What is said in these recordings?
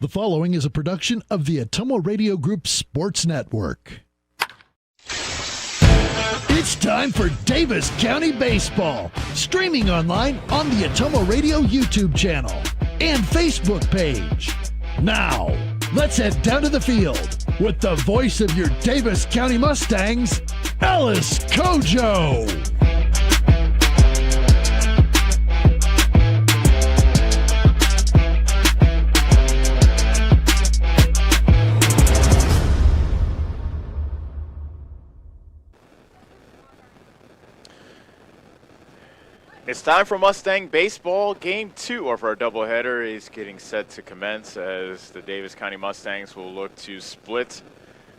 The following is a production of the Atomo Radio Group Sports Network. It's time for Davis County Baseball, streaming online on the Atomo Radio YouTube channel and Facebook page. Now, let's head down to the field with the voice of your Davis County Mustangs, Alice Kojo. It's time for Mustang Baseball. Game 2 of our doubleheader is getting set to commence as the Davis County Mustangs will look to split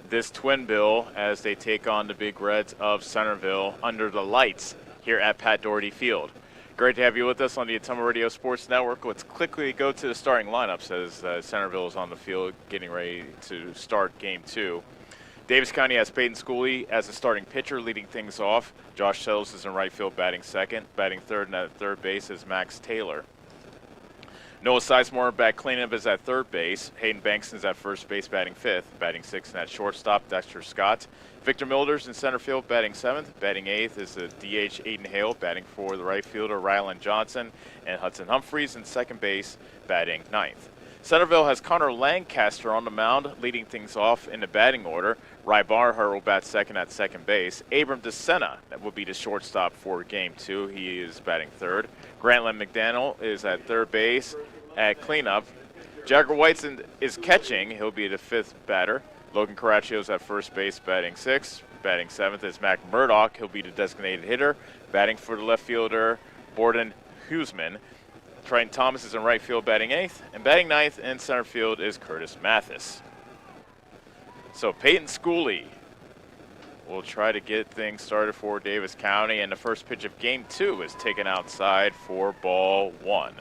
this twin bill as they take on the Big Reds of Centerville under the lights here at Pat Doherty Field. Great to have you with us on the Atomo Radio Sports Network. Let's quickly go to the starting lineups as Centerville is on the field getting ready to start Game 2. Davis County has Peyton Schooley as a starting pitcher leading things off. Josh Settles is in right field batting second. Batting third and at third base is Max Taylor. Noah Sizemore back cleanup is at third base. Hayden Banks is at first base batting fifth. Batting sixth and at shortstop, Dexter Scott. Victor Milders in center field batting seventh. Batting eighth is the DH Aiden Hale. Batting for the right fielder Rylan Johnson. And Hudson Humphreys in second base batting ninth. Centerville has Connor Lancaster on the mound, leading things off in the batting order. Ry Barher will bat second at second base. Abram DeSena will be the shortstop for Game 2. He is batting third. Grantland McDaniel is at third base at cleanup. Jagger White is catching. He'll be the fifth batter. Logan Caraccio is at first base batting sixth. Batting seventh is Mac Murdoch. He'll be the designated hitter. Batting for the left fielder, Borden Huseman. Triton Thomas is in right field batting eighth, and batting ninth in center field is Curtis Mathis. So Peyton Schooley will try to get things started for Davis County, and the first pitch of Game 2 is taken outside for ball one.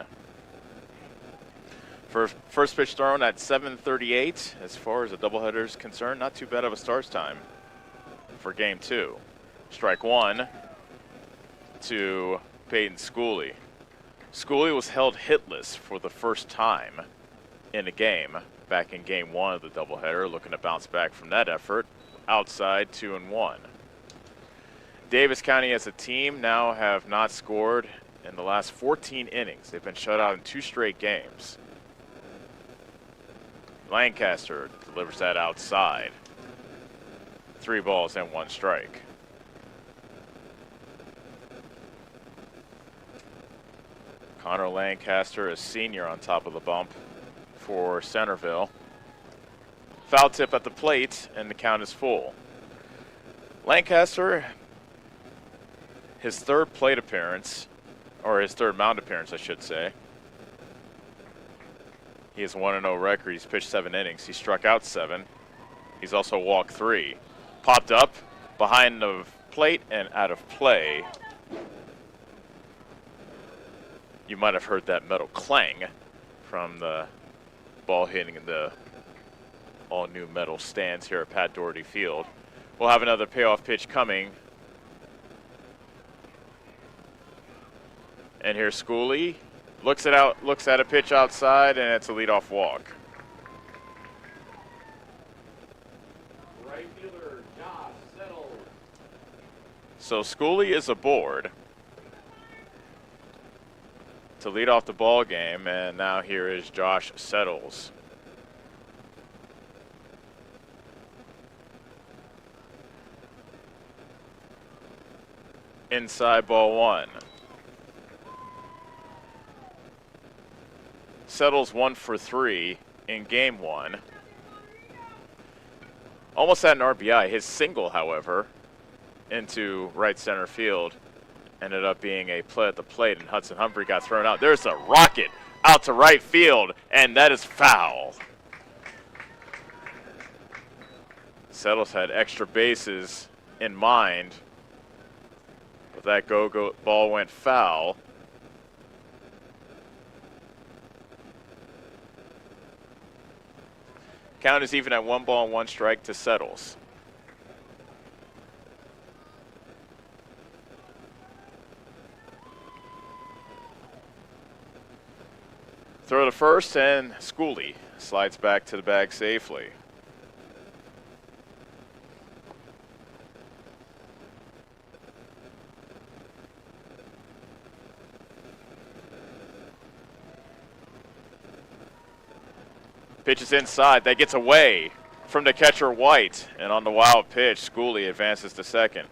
First pitch thrown at 7:38. As far as the doubleheader is concerned, not too bad of a start time for Game 2. Strike one to Peyton Schooley. Schooley was held hitless for the first time in a game back in Game 1 of the doubleheader, looking to bounce back from that effort. Outside 2-1. Davis County as a team now have not scored in the last 14 innings. They've been shut out in 2 straight games. Lancaster delivers that outside. 3 balls and 1 strike. Connor Lancaster, a senior, on top of the bump for Centerville. Foul tip at the plate, and the count is full. Lancaster, his third plate appearance, or his third mound appearance, I should say. He has 1-0 record. He's pitched 7 innings. He struck out 7. He's also walked 3. Popped up behind the plate and out of play. You might have heard that metal clang from the ball hitting the all-new metal stands here at Pat Doherty Field. We'll have another payoff pitch coming. And here's Schooley. Looks at a pitch outside, and it's a leadoff walk. Right fielder Josh Settles. So Schooley is aboard to lead off the ball game, and now here is Josh Settles. Inside ball one. Settles 1 for 3 in Game 1. Almost had an RBI. His single, however, into right center field ended up being a play at the plate, and Hudson Humphrey got thrown out. There's a rocket out to right field, and that is foul. Settles had extra bases in mind, but that go ball went foul. Count is even at 1 ball and 1 strike to Settles. Throw to first, and Schooley slides back to the bag safely. Pitch is inside. That gets away from the catcher, White. And on the wild pitch, Schooley advances to second.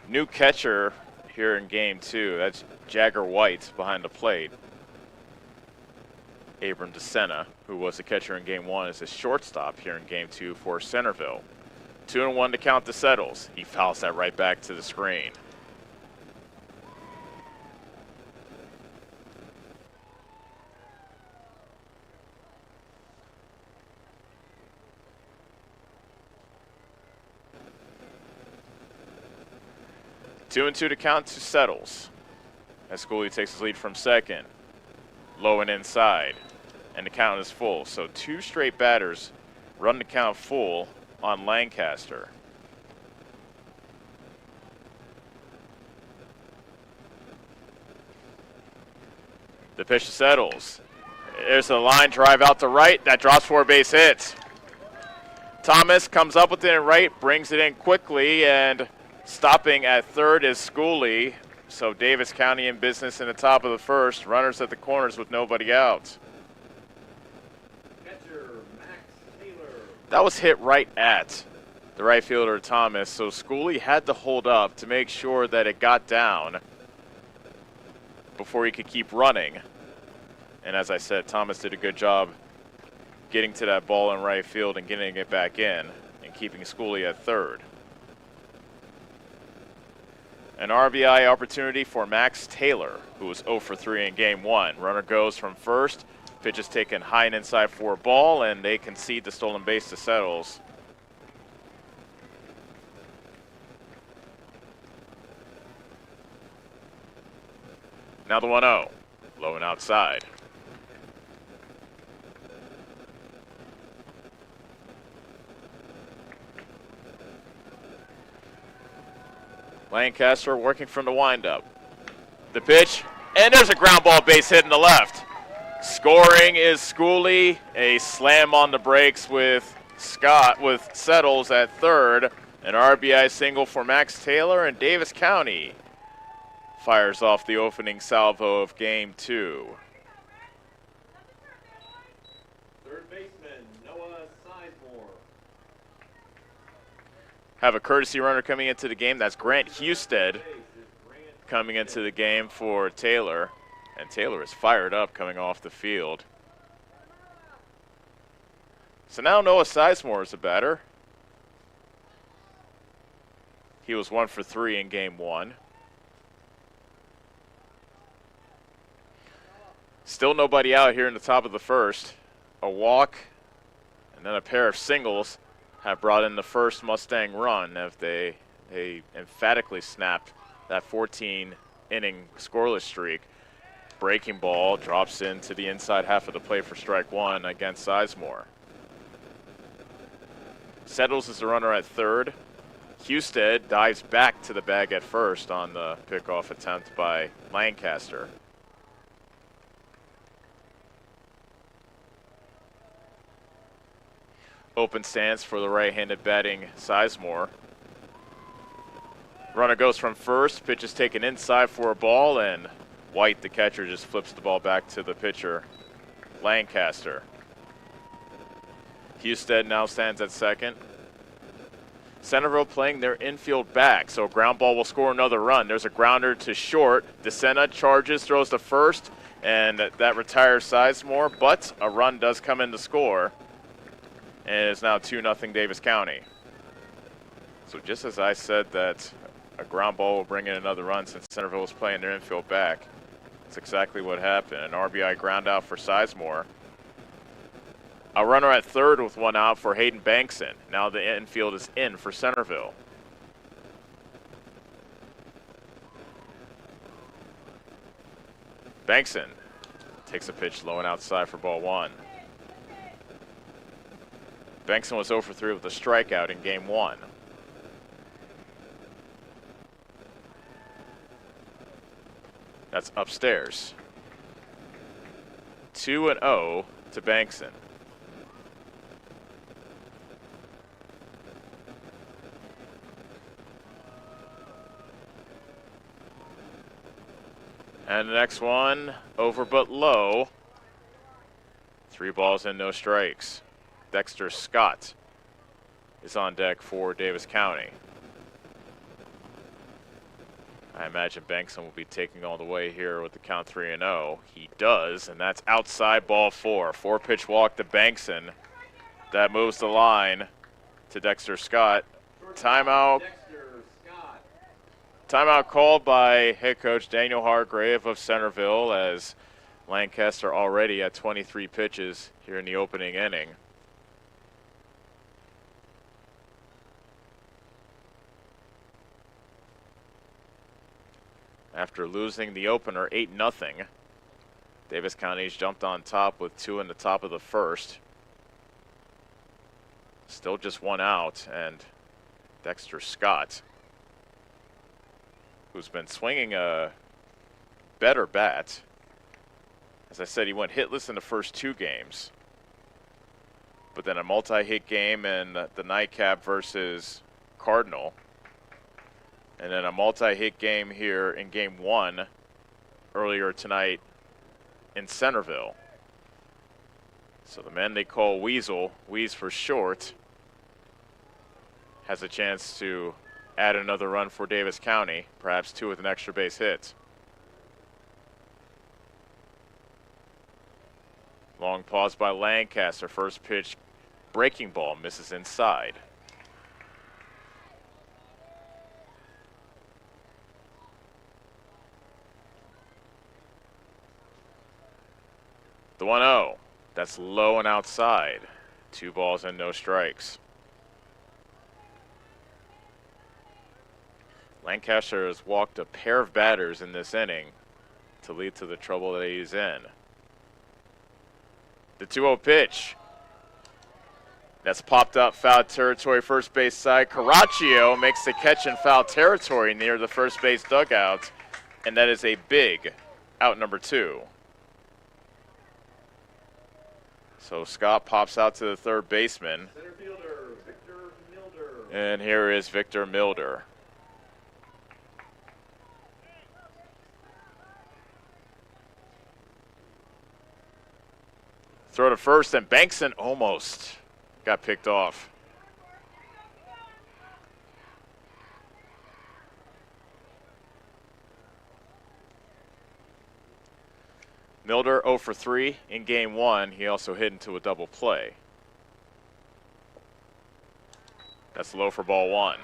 New catcher here in game 2. That's Jagger White behind the plate. Abram DeSena, who was the catcher in game 1, is a shortstop here in game 2 for Centerville. 2-1 to count to Settles. He fouls that right back to the screen. Two and two to count to Settles as Schooley takes his lead from second. Low and inside, and the count is full. So 2 straight batters run the count full on Lancaster. The pitch to Settles. There's a line drive out to right. That drops for a base hit. Thomas comes up with it in right, brings it in quickly, and stopping at third is Schooley. So Davis County in business in the top of the first. Runners at the corners with nobody out. Catcher, Max Taylor. That was hit right at the right fielder, Thomas. So Schooley had to hold up to make sure that it got down before he could keep running. And as I said, Thomas did a good job getting to that ball in right field and getting it back in and keeping Schooley at third. An RBI opportunity for Max Taylor, who was 0 for 3 in game 1. Runner goes from first. Pitch is taken high and inside for a ball, and they concede the stolen base to Settles. Now the 1-0. Low and outside. Lancaster working from the windup. The pitch, and there's a ground ball base hit in the left. Scoring is Schooley. A slam on the brakes with Settles at third. An RBI single for Max Taylor, and Davis County fires off the opening salvo of game 2. Third baseman, Noah Sizemore. Have a courtesy runner coming into the game. That's Grant Husted coming into the game for Taylor. And Taylor is fired up coming off the field. So now Noah Sizemore is a batter. He was 1 for 3 in game 1. Still nobody out here in the top of the first. A walk and then a pair of singles have brought in the first Mustang run if they emphatically snapped that 14-inning scoreless streak. Breaking ball drops into the inside half of the plate for strike 1 against Sizemore. Settles is the runner at third. Husted dives back to the bag at first on the pickoff attempt by Lancaster. Open stance for the right-handed batting Sizemore. Runner goes from first. Pitch is taken inside for a ball, and White, the catcher, just flips the ball back to the pitcher, Lancaster. Husted now stands at second. Centerville playing their infield back, so ground ball will score another run. There's a grounder to short. DeSena charges, throws to first, and that retires Sizemore, but a run does come in to score. And it's now 2-0 Davis County. So just as I said that a ground ball will bring in another run since Centerville was playing their infield back, that's exactly what happened. An RBI ground out for Sizemore. A runner at third with one out for Hayden Bankson. Now the infield is in for Centerville. Bankson takes a pitch low and outside for ball 1. Bankson was 0 for 3 with a strikeout in game 1. That's upstairs. 2-0 to Bankson. And the next one, over but low. 3 balls and no strikes. Dexter Scott is on deck for Davis County. I imagine Bankson will be taking all the way here with the count 3-0. He does, and that's outside ball 4. 4-pitch walk to Bankson. That moves the line to Dexter Scott. Timeout. Timeout called by head coach Daniel Hargrave of Centerville, as Lancaster already at 23 pitches here in the opening inning. After losing the opener 8-0, Davis County's jumped on top with 2 in the top of the first. Still just 1 out, and Dexter Scott, who's been swinging a better bat. As I said, he went hitless in the first 2 games. But then a multi-hit game in the nightcap versus Cardinal. And then a multi-hit game here in game 1 earlier tonight in Centerville. So the man they call Weasel, Wheeze for short, has a chance to add another run for Davis County, perhaps 2 with an extra base hit. Long pause by Lancaster. First pitch, breaking ball, misses inside. The 1-0. That's low and outside. 2 balls and no strikes. Lancaster has walked a pair of batters in this inning to lead to the trouble that he's in. The 2-0 pitch. That's popped up foul territory, first base side. Caraccio makes the catch in foul territory near the first base dugout, and that is a big out number 2. So Scott pops out to the third baseman. Center fielder, Victor Milder. And here is Victor Milder. Throw to first, and Bankson almost got picked off. Milder 0 for 3 in game 1. He also hit into a double play. That's low for ball 1.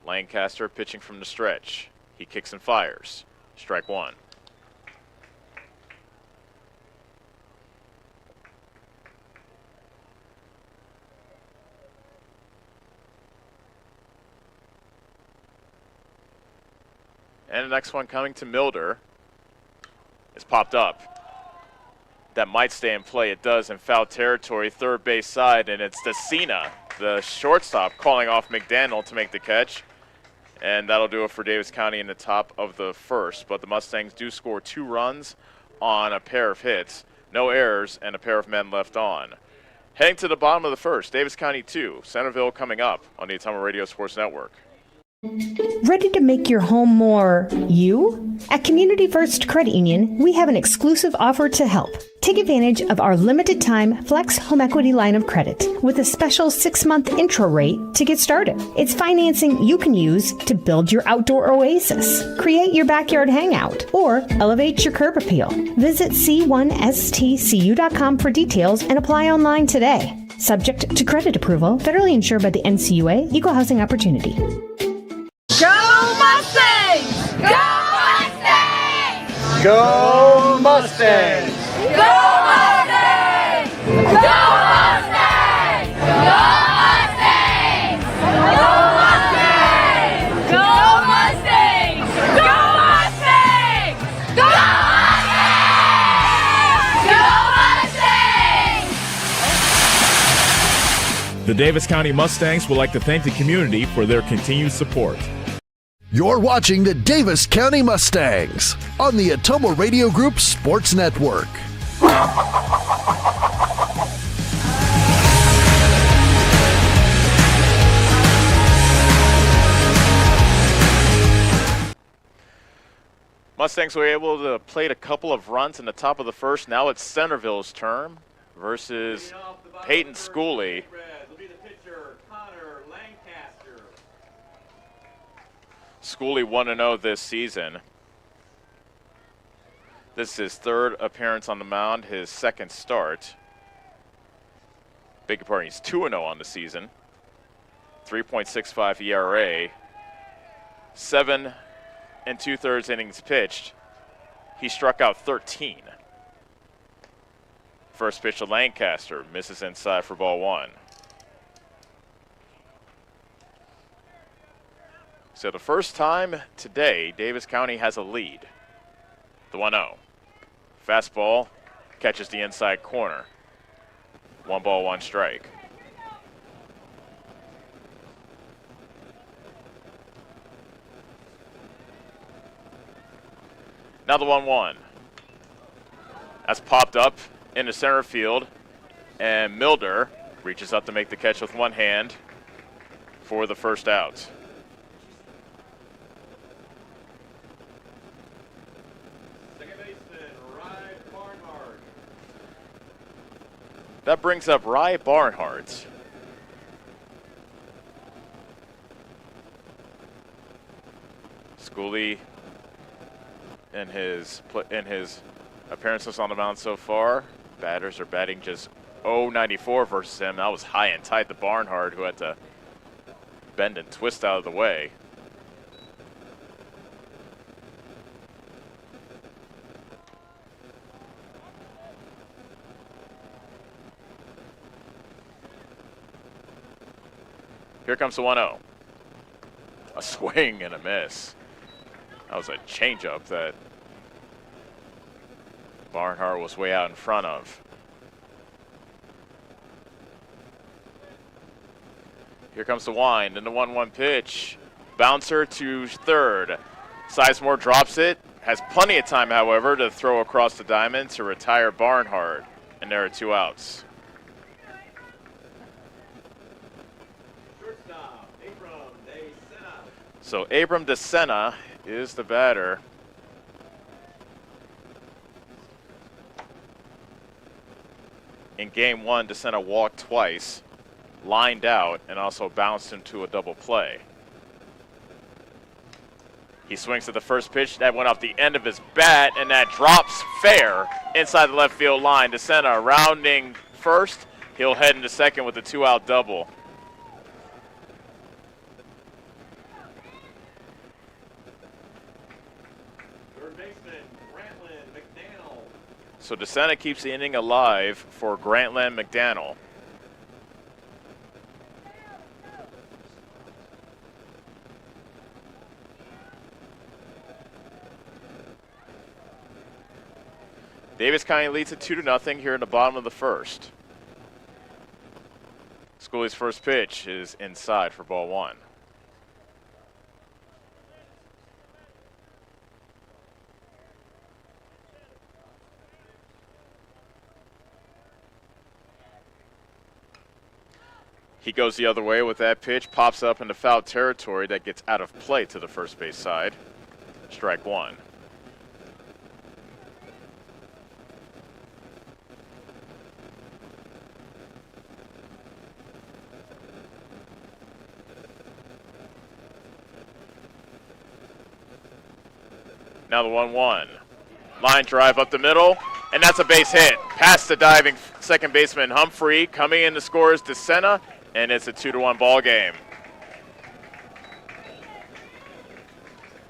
Lancaster pitching from the stretch. He kicks and fires. Strike 1. And the next one coming to Milder is popped up. That might stay in play. It does in foul territory, third base side, and it's Decina, the shortstop, calling off McDaniel to make the catch. And that'll do it for Davis County in the top of the first. But the Mustangs do score 2 runs on a pair of hits, no errors, and a pair of men left on. Heading to the bottom of the first, Davis County 2, Centerville coming up on the Atomo Radio Sports Network. Ready to make your home more you? At Community First Credit Union, we have an exclusive offer to help. Take advantage of our limited time Flex Home Equity line of credit with a special 6-month intro rate to get started. It's financing you can use to build your outdoor oasis, create your backyard hangout, or elevate your curb appeal. Visit c1stcu.com for details and apply online today. Subject to credit approval, federally insured by the NCUA, Equal Housing Opportunity. Go Mustangs! Go Mustangs! Go Mustangs! Go Mustangs! Go Mustangs! Go Mustangs! Go Mustangs! Go Mustangs! Go Mustangs! Go Mustangs! Go Mustangs! The Davis County Mustangs would like to thank the community for their continued support. You're watching the Davis County Mustangs on the Atomo Radio Group Sports Network. Mustangs were able to play a couple of runs in the top of the first. Now it's Centerville's turn versus Peyton Schooley. Schooley 1-0 this season. This is his third appearance on the mound, his second start. Beg your pardon, he's 2-0 on the season. 3.65 ERA. 7 2/3 innings pitched. He struck out 13. First pitch to Lancaster, misses inside for ball 1. So the first time today, Davis County has a lead. The 1-0. Fastball catches the inside corner. 1 ball, 1 strike. Now the 1-1. That's popped up into center field, and Milder reaches up to make the catch with one hand for the first out. Second baseman, Rye Barnhart. That brings up Rye Barnhart. Schooley in his appearances on the mound so far, batters are batting just .094 versus him. That was high and tight to Barnhart, who had to bend and twist out of the way. Here comes the 1-0. A swing and a miss. That was a changeup that Barnhart was way out in front of. Here comes the wind and the 1-1 pitch. Bouncer to third. Sizemore drops it. Has plenty of time, however, to throw across the diamond to retire Barnhart. And there are 2 outs. Shortstop, Abram DeSena. So Abram DeSena is the batter. In game 1, DeSena walked twice, lined out, and also bounced into a double play. He swings at the first pitch. That went off the end of his bat, and that drops fair inside the left field line. DeSena rounding first. He'll head into second with a 2-out double. So DeSena keeps the inning alive for Grantland McDaniel. Davis County leads it 2-0 here in the bottom of the first. Schooley's first pitch is inside for ball 1. He goes the other way with that pitch, pops up into foul territory that gets out of play to the first base side. Strike 1. Now the 1-1. Line drive up the middle, and that's a base hit. Past the diving second baseman Humphrey. Coming in to score is DeSena, and it's a 2-1 ball game.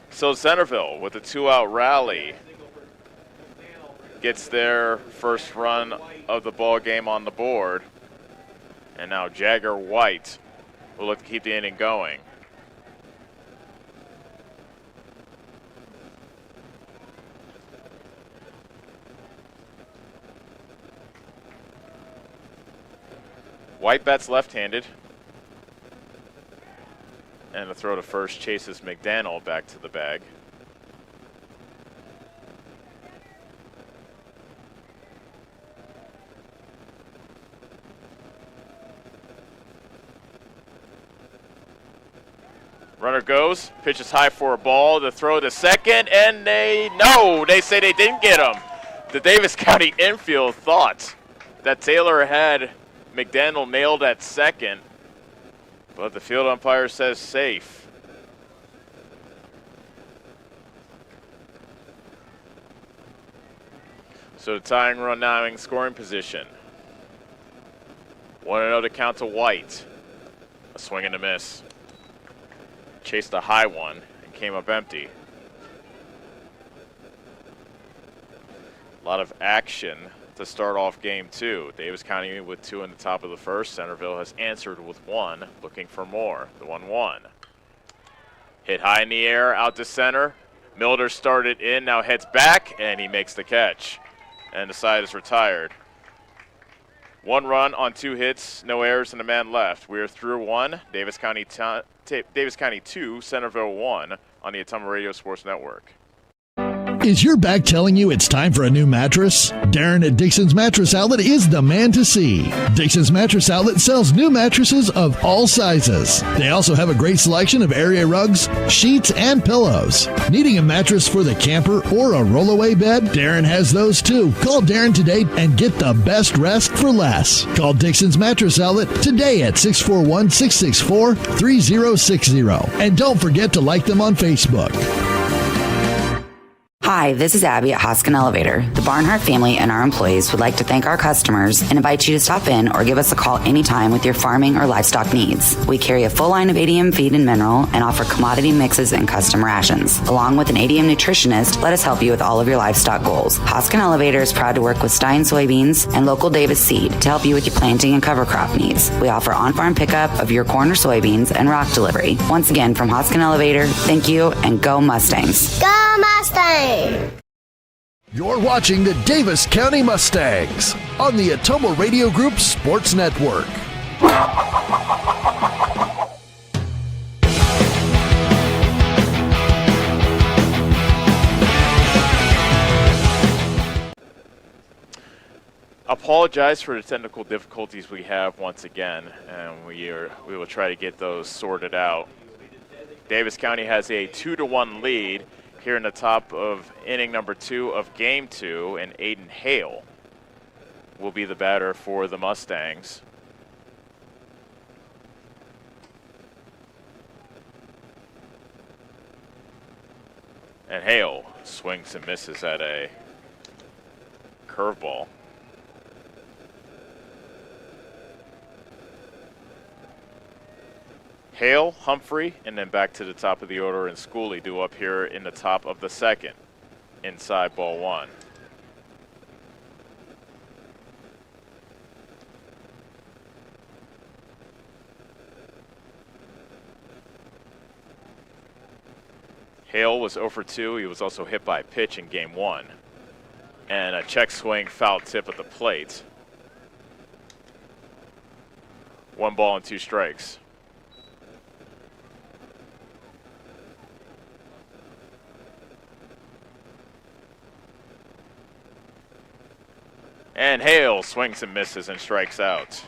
So Centerville with a 2-out rally gets their first run of the ball game on the board. And now Jagger White will look to keep the inning going. White bats left-handed. And the throw to first chases McDaniel back to the bag. Runner goes, pitches high for a ball, the throw to second, and they say they didn't get him. The Davis County infield thought that Taylor had McDaniel nailed at second, but the field umpire says safe. So the tying run now in scoring position. 1-0 to count to White. A swing and a miss. Chased a high one and came up empty. A lot of action to start off game two. Davis County with 2 in the top of the first. Centerville has answered with 1, looking for more. The 1-1. Hit high in the air, out to center. Milder started in, now heads back, and he makes the catch. And the side is retired. 1 run on 2 hits, no errors, and a man left. We are through 1. Davis County 2, Centerville 1 on the Ottumwa Radio Sports Network. Is your back telling you it's time for a new mattress? Darren at Dixon's Mattress Outlet is the man to see. Dixon's Mattress Outlet sells new mattresses of all sizes. They also have a great selection of area rugs, sheets, and pillows. Needing a mattress for the camper or a rollaway bed? Darren has those too. Call Darren today and get the best rest for less. Call Dixon's Mattress Outlet today at 641-664-3060. And don't forget to like them on Facebook. Hi, this is Abby at Hoskin Elevator. The Barnhart family and our employees would like to thank our customers and invite you to stop in or give us a call anytime with your farming or livestock needs. We carry a full line of ADM feed and mineral and offer commodity mixes and custom rations. Along with an ADM nutritionist, let us help you with all of your livestock goals. Hoskin Elevator is proud to work with Stein Soybeans and local Davis Seed to help you with your planting and cover crop needs. We offer on-farm pickup of your corn or soybeans and rock delivery. Once again, from Hoskin Elevator, thank you and go Mustangs. Go Mustangs! You're watching the Davis County Mustangs on the Ottumwa Radio Group Sports Network. Apologize for the technical difficulties we have once again, and we will try to get those sorted out. Davis County has a 2-1 lead here in the top of inning number 2 of game 2, and Aiden Hale will be the batter for the Mustangs. And Hale swings and misses at a curveball. Hale, Humphrey, and then back to the top of the order, and Schooley due up here in the top of the second, inside ball 1. Hale was 0 for 2. He was also hit by a pitch in game 1. And a check swing foul tip at the plate. 1 ball and 2 strikes. And Hale swings and misses and strikes out.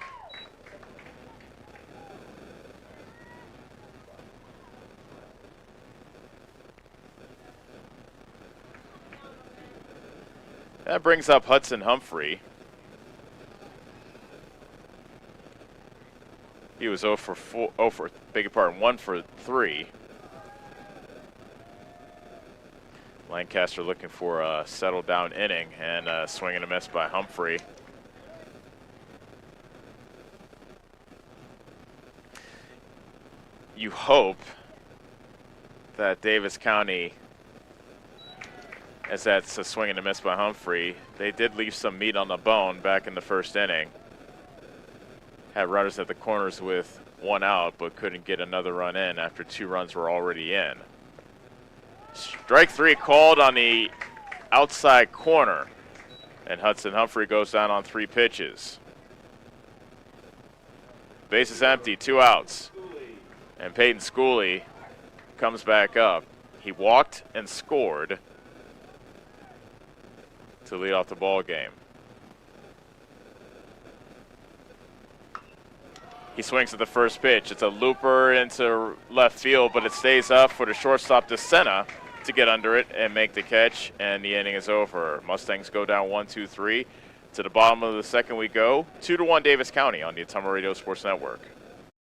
That brings up Hudson Humphrey. He was 1 for 3. Lancaster looking for a settled down inning, and a swing and a miss by Humphrey. You hope that Davis County, as that's a swing and a miss by Humphrey, they did leave some meat on the bone back in the first inning. Had runners at the corners with 1 out, but couldn't get another run in after 2 runs were already in. Strike 3 called on the outside corner, and Hudson Humphrey goes down on 3 pitches. Base is empty, 2 outs. And Peyton Schooley comes back up. He walked and scored to lead off the ball game. He swings at the first pitch. It's a looper into left field, but it stays up for the shortstop DeSena to get under it and make the catch, and the inning is over. Mustangs go down 1-2-3. To the bottom of the second we go. 2-1 Davis County on the Ottumwa Radio Sports Network.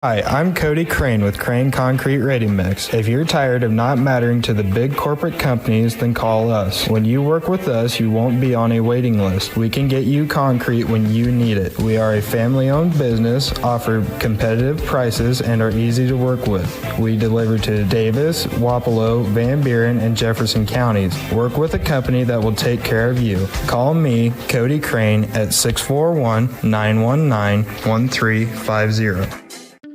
Hi, I'm Cody Crane with Crane Concrete Ready Mix. If you're tired of not mattering to the big corporate companies, then call us. When you work with us, you won't be on a waiting list. We can get you concrete when you need it. We are a family-owned business, offer competitive prices, and are easy to work with. We deliver to Davis, Wapello, Van Buren, and Jefferson counties. Work with a company that will take care of you. Call me, Cody Crane, at 641-919-1350.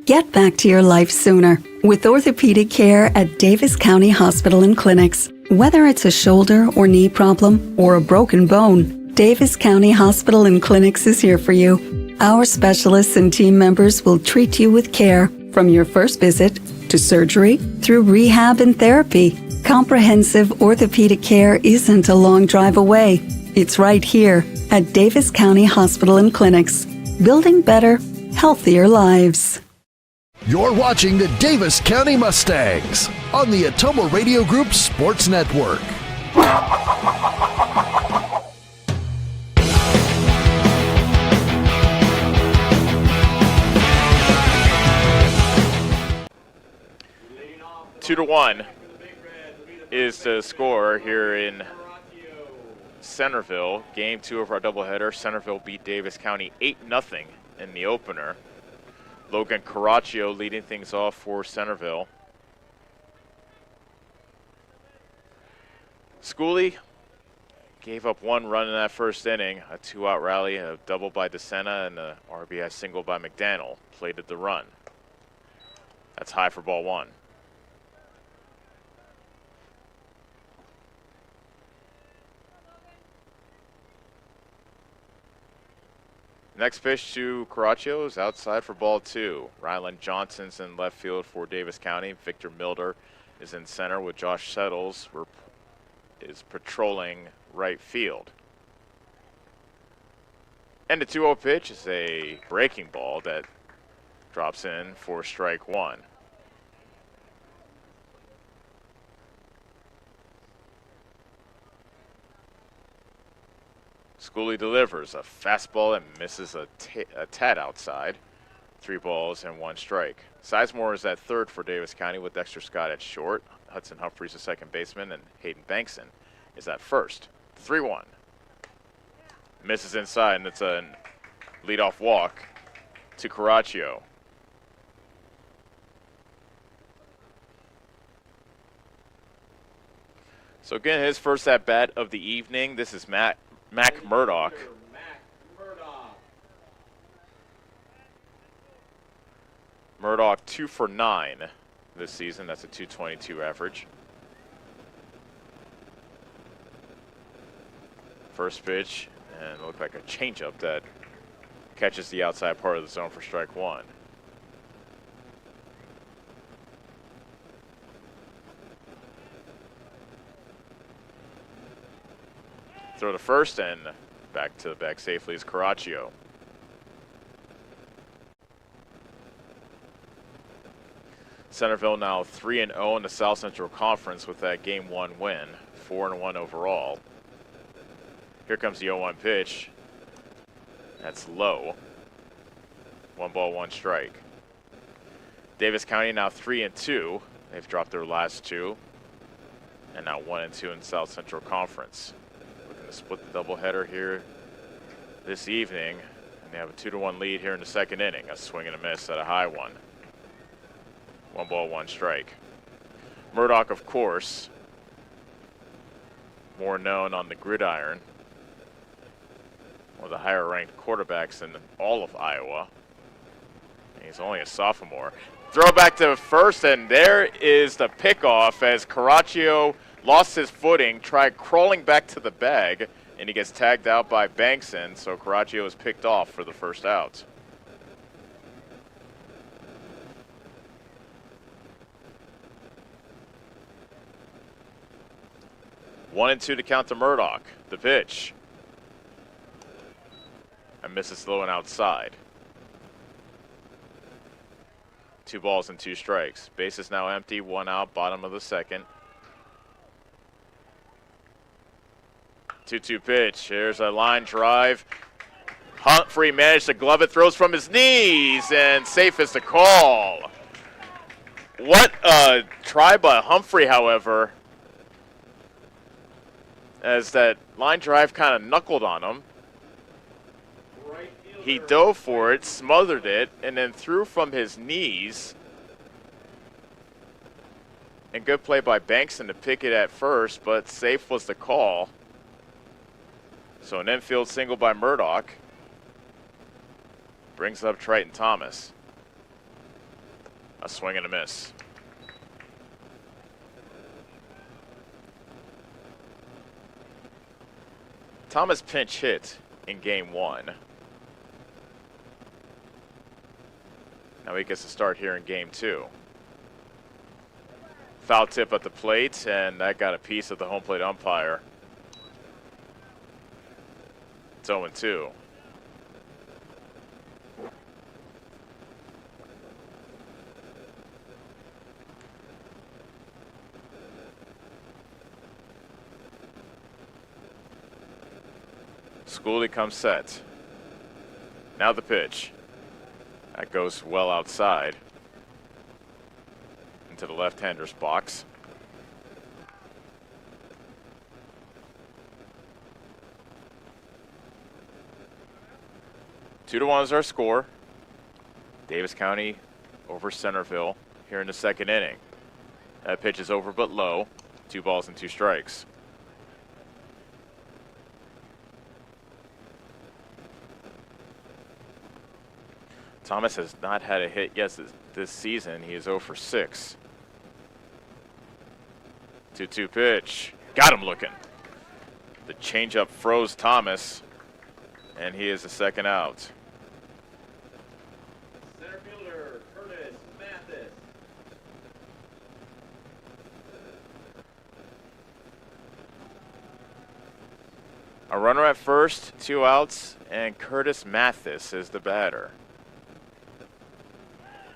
Get back to your life sooner with orthopedic care at Davis County Hospital and Clinics. Whether it's a shoulder or knee problem or a broken bone, Davis County Hospital and Clinics is here for you. Our specialists and team members will treat you with care from your first visit to surgery through rehab and therapy. Comprehensive orthopedic care isn't a long drive away. It's right here at Davis County Hospital and Clinics, building better, healthier lives. You're watching the Davis County Mustangs on the Ottumwa Radio Group Sports Network. Two to one is the score here in Centerville. Game 2 of our doubleheader. Centerville beat Davis County 8-0 in the opener. Logan Caraccio leading things off for Centerville. Schooley gave up 1 run in that first inning, a 2-out rally, a double by DeSena, and a RBI single by McDaniel. Plated the run. That's high for ball 1. Next pitch to Caraccio is outside for ball 2. Ryland Johnson's in left field for Davis County. Victor Milder is in center with Josh Settles is patrolling right field. And the 2-0 pitch is a breaking ball that drops in for strike 1. Schooley delivers a fastball that misses a tad outside. 3 balls and 1 strike. Sizemore is at third for Davis County with Dexter Scott at short. Hudson Humphreys the second baseman, and Hayden Bankson is at first. 3-1. Misses inside, and it's a leadoff walk to Caraccio. So again, his first at bat of the evening. This is Mac Murdoch. Murdoch 2 for 9 this season. That's a .222 average. First pitch, and it looked like a changeup that catches the outside part of the zone for strike 1. Throw to first, and back to the back safely is Caraccio. Centerville now 3-0 in the South Central Conference with that Game 1 win, 4-1 overall. Here comes the 0-1 pitch. That's low. 1 ball, 1 strike. Davis County now 3-2. They've dropped their last 2, and now 1-2 in South Central Conference. Looking to split the doubleheader here this evening, and they have a 2-1 lead here in the second inning. A swing and a miss at a high one. 1 ball, 1 strike. Murdoch, of course, more known on the gridiron. One of the higher ranked quarterbacks in all of Iowa. And he's only a sophomore. Throw back to first, and there is the pickoff as Caraccio lost his footing, tried crawling back to the bag, and he gets tagged out by Bankson, so Caraccio is picked off for the first out. 1-2 to count to Murdoch. The pitch. And misses low and outside. 2 balls and 2 strikes. Base is now empty, 1 out, bottom of the second. 2-2 pitch. Here's a line drive. Humphrey managed to glove it, throws from his knees, and safe is the call. What a try by Humphrey, however, as that line drive kind of knuckled on him. He dove for it, smothered it, and then threw from his knees. And good play by Bankson to pick it at first, but safe was the call. So an infield single by Murdoch brings up Triton Thomas. A swing and a miss. Thomas pinch hit in game 1. Now he gets to start here in game 2. Foul tip at the plate, and that got a piece of the home plate umpire. It's 0-2. Schooley comes set. Now the pitch. That goes well outside into the left-hander's box. Two to 1 is our score. Davis County over Centerville here in the second inning. That pitch is over but low. 2 balls and 2 strikes. Thomas has not had a hit yet this season. He is 0 for 6. 2-2 pitch. Got him looking. The changeup froze Thomas, and he is the second out. Center fielder Curtis Mathis. A runner at first, 2 outs, and Curtis Mathis is the batter.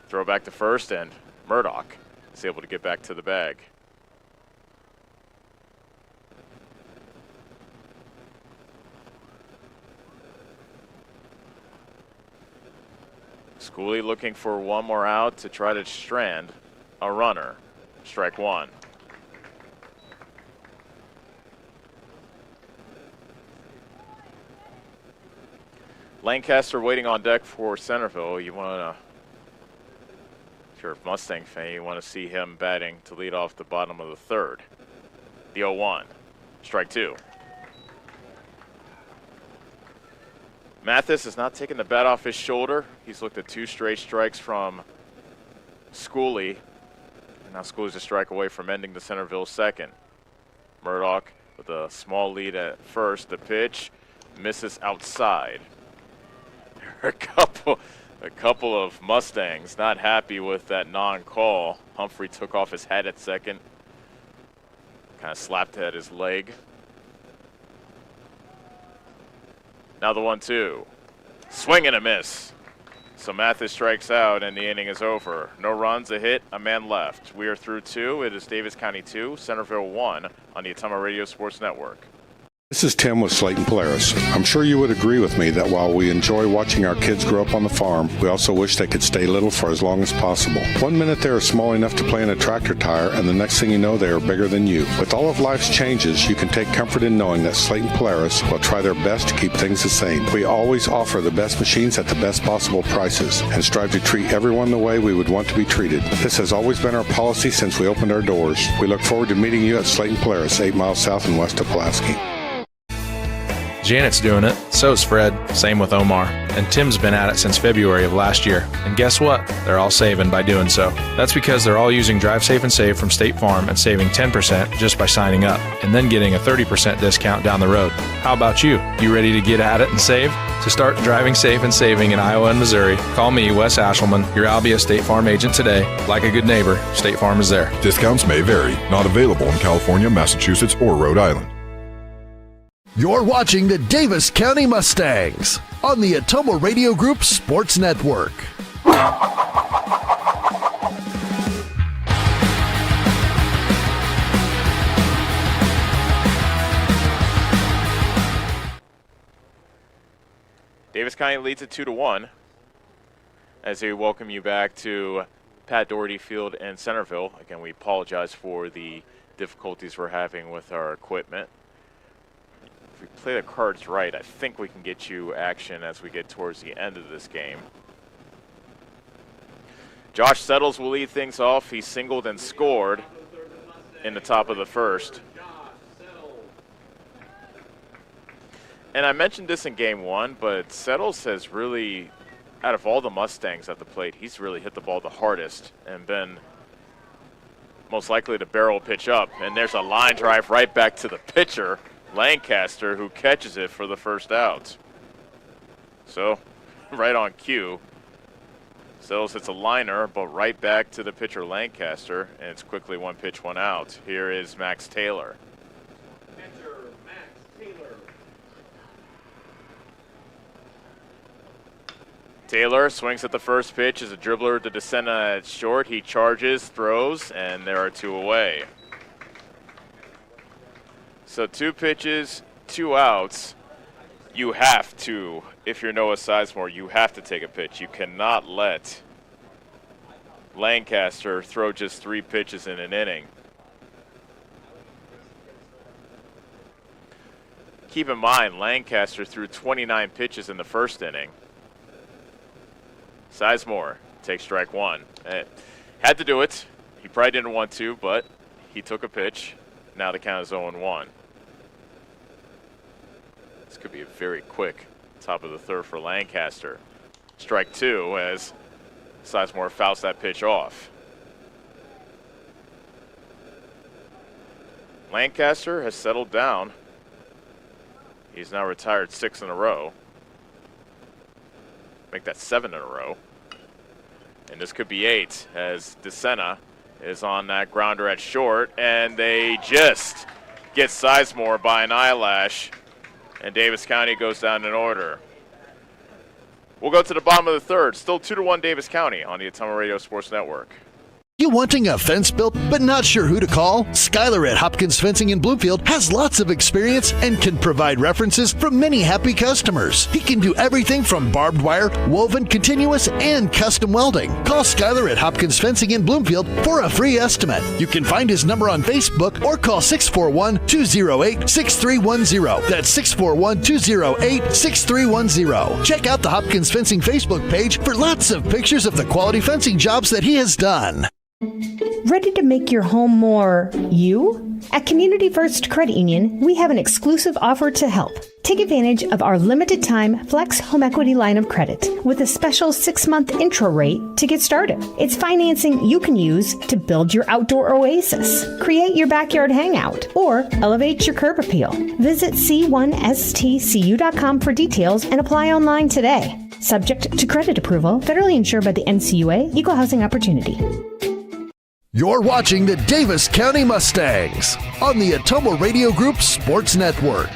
Throw back to first, and Murdoch is able to get back to the bag. Schooley looking for one more out to try to strand a runner. Strike 1. Lancaster waiting on deck for Centerville. You want to, if you're a Mustang fan, you want to see him batting to lead off the bottom of the third. The 0-1. Strike 2. Mathis has not taken the bat off his shoulder. He's looked at 2 straight strikes from Schooley. And now Schooley's a strike away from ending the Centerville second. Murdoch with a small lead at first. The pitch misses outside. A couple of Mustangs not happy with that non-call. Humphrey took off his hat at second. Kind of slapped at his leg. Now the 1-2. Swing and a miss. So Mathis strikes out and the inning is over. No runs, a hit, a man left. We are through 2. It is Davis County 2, Centerville 1 on the Ottumwa Radio Sports Network. This is Tim with Slayton Polaris. I'm sure you would agree with me that while we enjoy watching our kids grow up on the farm, we also wish they could stay little for as long as possible. One minute they are small enough to play in a tractor tire, and the next thing you know they are bigger than you. With all of life's changes, you can take comfort in knowing that Slayton Polaris will try their best to keep things the same. We always offer the best machines at the best possible prices and strive to treat everyone the way we would want to be treated. This has always been our policy since we opened our doors. We look forward to meeting you at Slayton Polaris, 8 miles south and west of Pulaski. Janet's doing it. So's Fred. Same with Omar. and Tim's been at it since February of last year. And guess what? They're all saving by doing so. That's because they're all using Drive Safe and Save from State Farm and saving 10% just by signing up, and then getting a 30% discount down the road. How about you? You ready to get at it and save? To start driving safe and saving in Iowa and Missouri, call me, Wes Ashelman, your Albia State Farm agent today. Like a good neighbor, State Farm is there. Discounts may vary. Not available in California, Massachusetts, or Rhode Island. You're watching the Davis County Mustangs on the Atomo Radio Group Sports Network. Davis County leads it 2-1 as we welcome you back to Pat Doherty Field in Centerville. Again, we apologize for the difficulties we're having with our equipment. If we play the cards right, I think we can get you action as we get towards the end of this game. Josh Settles will lead things off. He singled and scored in the top of the first. And I mentioned this in game one, but Settles has really, out of all the Mustangs at the plate, he's really hit the ball the hardest and been most likely to barrel pitch up. And there's a line drive right back to the pitcher, Lancaster, who catches it for the first out. So, right on cue. Settles hits a liner, but right back to the pitcher, Lancaster, and it's quickly 1 pitch, 1 out. Here is Max Taylor. Taylor swings at the first pitch as a dribbler to DeSena at short. He charges, throws, and there are 2 away. So 2 pitches, 2 outs. You have to, if you're Noah Sizemore, you have to take a pitch. You cannot let Lancaster throw just 3 pitches in an inning. Keep in mind, Lancaster threw 29 pitches in the first inning. Sizemore takes strike 1. Had to do it. He probably didn't want to, but he took a pitch. Now the count is 0-1. This could be a very quick top of the third for Lancaster. Strike 2 as Sizemore fouls that pitch off. Lancaster has settled down. He's now retired 6 in a row. Make that 7 in a row. And this could be 8 as DeSena is on that grounder at short, and they just get Sizemore by an eyelash, and Davis County goes down in order. We'll go to the bottom of the third. Still 2-1 Davis County on the Atomo Radio Sports Network. You wanting a fence built but not sure who to call? Skylar at Hopkins Fencing in Bloomfield has lots of experience and can provide references from many happy customers. He can do everything from barbed wire, woven, continuous, and custom welding. Call Skylar at Hopkins Fencing in Bloomfield for a free estimate. You can find his number on Facebook or call 641-208-6310. That's 641-208-6310. Check out the Hopkins Fencing Facebook page for lots of pictures of the quality fencing jobs that he has done. Ready to make your home more you? At Community First Credit Union, we have an exclusive offer to help. Take advantage of our limited time Flex Home Equity line of credit with a special 6-month intro rate to get started. It's financing you can use to build your outdoor oasis, create your backyard hangout, or elevate your curb appeal. Visit c1stcu.com for details and apply online today. Subject to credit approval, federally insured by the NCUA, Equal Housing Opportunity. You're watching the Davis County Mustangs on the Atomo Radio Group Sports Network.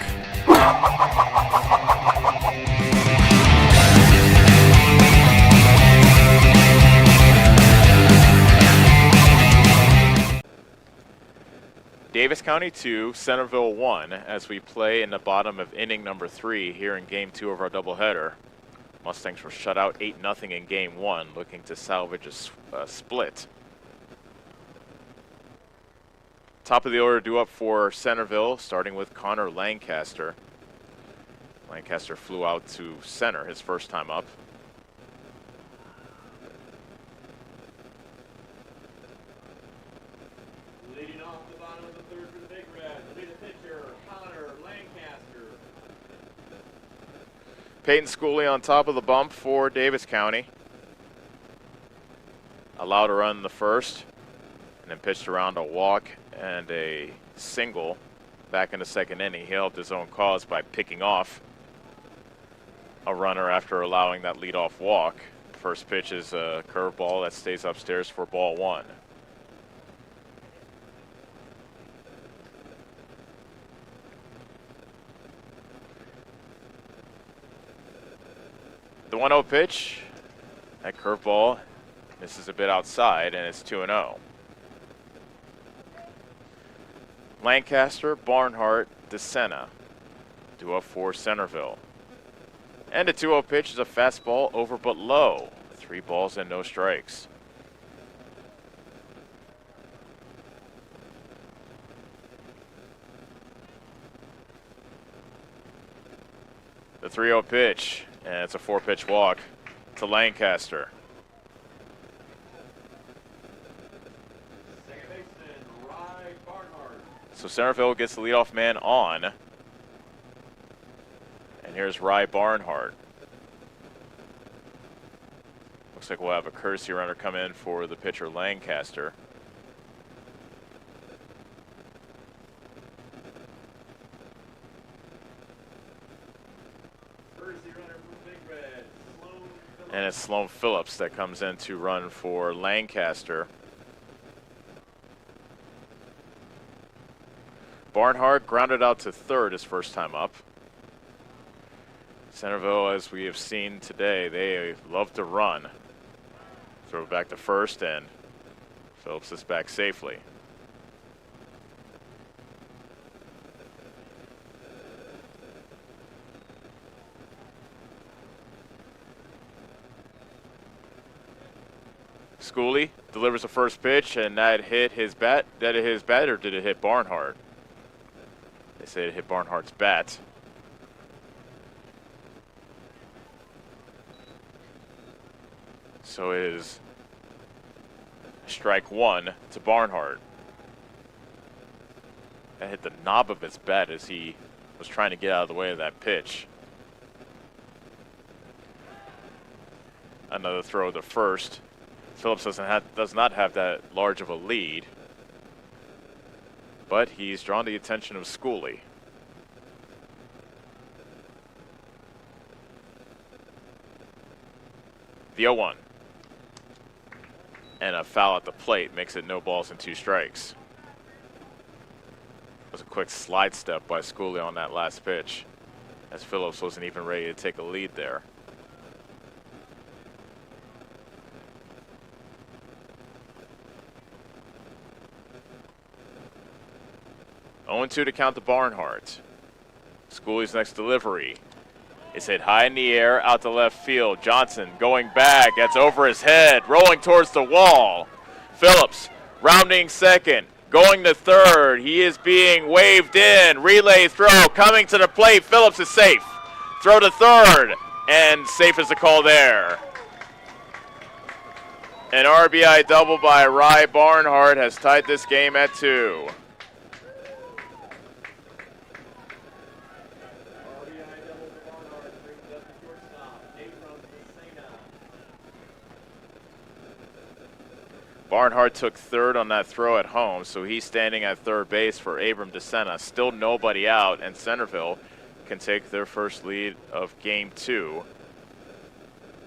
Davis County 2, Centerville 1 as we play in the bottom of inning number 3 here in game 2 of our doubleheader. Mustangs were shut out 8-0 in game 1, looking to salvage a split. Top of the order due up for Centerville, starting with Connor Lancaster. Lancaster flew out to center his first time up. Leading off the bottom of the third for the Big Red, the lead pitcher, Connor Lancaster. Peyton Schooley on top of the bump for Davis County. Allowed a run in the first, and then pitched around a walk and a single back in the second inning. He helped his own cause by picking off a runner after allowing that leadoff walk. First pitch is a curveball that stays upstairs for ball one. The 1-0 pitch, that curveball misses a bit outside, and it's 2-0. Lancaster, Barnhart, DeSena, due up for Centerville. And the 2-0 pitch is a fastball over but low. 3 balls and no strikes. The 3-0 pitch, and it's a 4-pitch walk to Lancaster. Second baseman, Rye Barnhart. So Centerville gets the leadoff man on. And here's Rye Barnhart. Looks like we'll have a courtesy runner come in for the pitcher Lancaster. And it's Sloan Phillips that comes in to run for Lancaster. Barnhart grounded out to third his first time up. Centerville, as we have seen today, they love to run. Throw back to first, and Phillips is back safely. Schooley delivers the first pitch, and that hit his bat. Did it hit his bat, or did it hit Barnhart? They say it hit Barnhart's bat. So it is strike one to Barnhart. That hit the knob of his bat as he was trying to get out of the way of that pitch. Another throw to first. Phillips does not have that large of a lead, but he's drawn the attention of Schooley. The 0-1. And a foul at the plate makes it no balls and 2 strikes. It was a quick slide step by Schooley on that last pitch, as Phillips wasn't even ready to take a lead there. Oh, 2 to count to Barnhart. Schooley's next delivery is hit high in the air out to left field. Johnson going back. That's over his head, rolling towards the wall. Phillips rounding second, going to third. He is being waved in. Relay throw coming to the plate. Phillips is safe. Throw to third, and safe is the call there. An RBI double by Rye Barnhart has tied this game at 2. Barnhart took third on that throw at home, so he's standing at third base for Abram DeSena. Still nobody out, and Centerville can take their first lead of Game 2,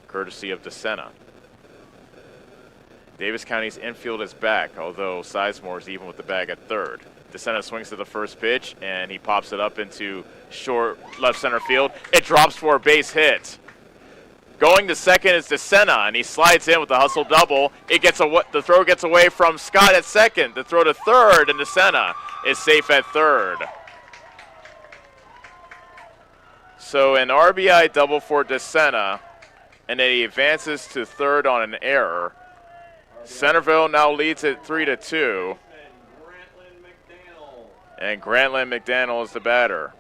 courtesy of DeSena. Davis County's infield is back, although Sizemore is even with the bag at third. DeSena swings to the first pitch, and he pops it up into short left center field. It drops for a base hit. Going to second is DeSena, and he slides in with the hustle double. The throw gets away from Scott at second. The throw to third, and DeSena is safe at third. So an RBI double for DeSena, and then he advances to third on an error. Centerville now leads it 3-2. And Grantland McDaniel is the batter.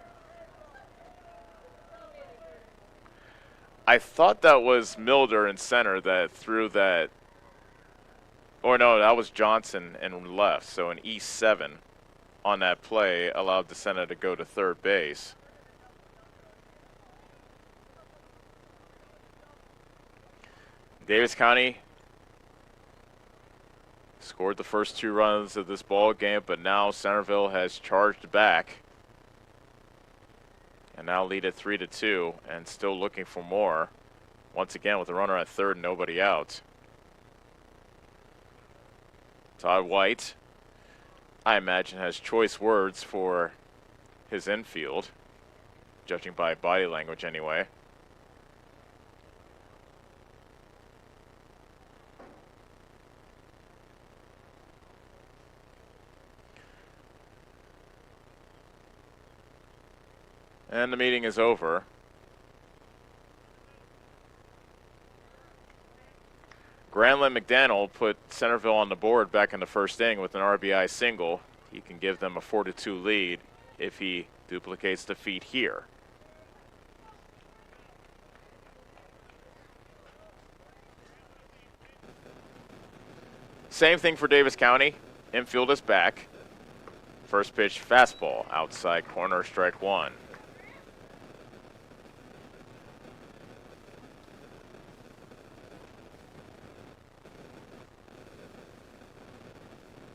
I thought that was Milder in center that threw that. Or no, that was Johnson in left. So an E7 on that play allowed DeSena to go to third base. Davis County scored the first 2 runs of this ball game, but now Centerville has charged back and now lead at 3-2 and still looking for more. Once again with a runner at third and nobody out. Todd White, I imagine, has choice words for his infield, judging by body language anyway. And the meeting is over. Granlund McDaniel put Centerville on the board back in the first inning with an RBI single. He can give them a 4-2 lead if he duplicates the feat here. Same thing for Davis County. Infield is back. First pitch fastball, outside corner, strike 1.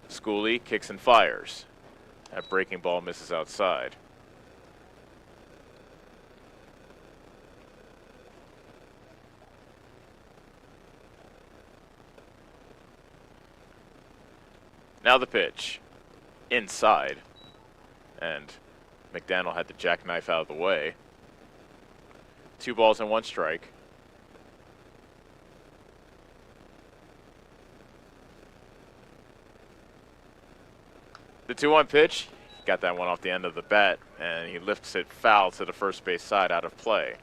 Schooley kicks and fires. That breaking ball misses outside. Now the pitch. Inside. And McDaniel had the jackknife out of the way. 2 balls and 1 strike. The 2-1 pitch, got that one off the end of the bat, and he lifts it foul to the first base side, out of play.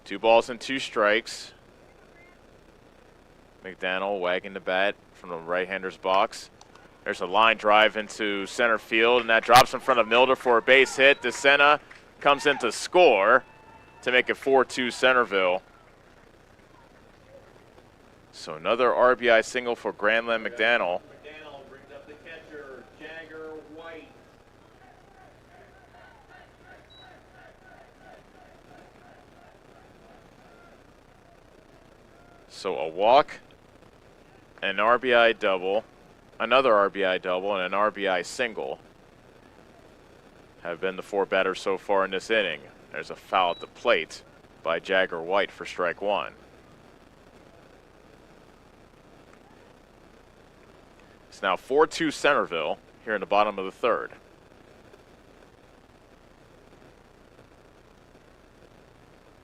Two balls and 2 strikes. McDaniel wagging the bat from the right-hander's box. There's a line drive into center field, and that drops in front of Milder for a base hit. DeSena comes in to score to make it 4-2 Centerville. So another RBI single for Granlund McDaniel. McDaniel brings up the catcher, Jagger White. So a walk, an RBI double, another RBI double, and an RBI single have been the 4 batters so far in this inning. There's a foul at the plate by Jagger White for strike 1. It's now 4-2 Centerville here in the bottom of the 3rd.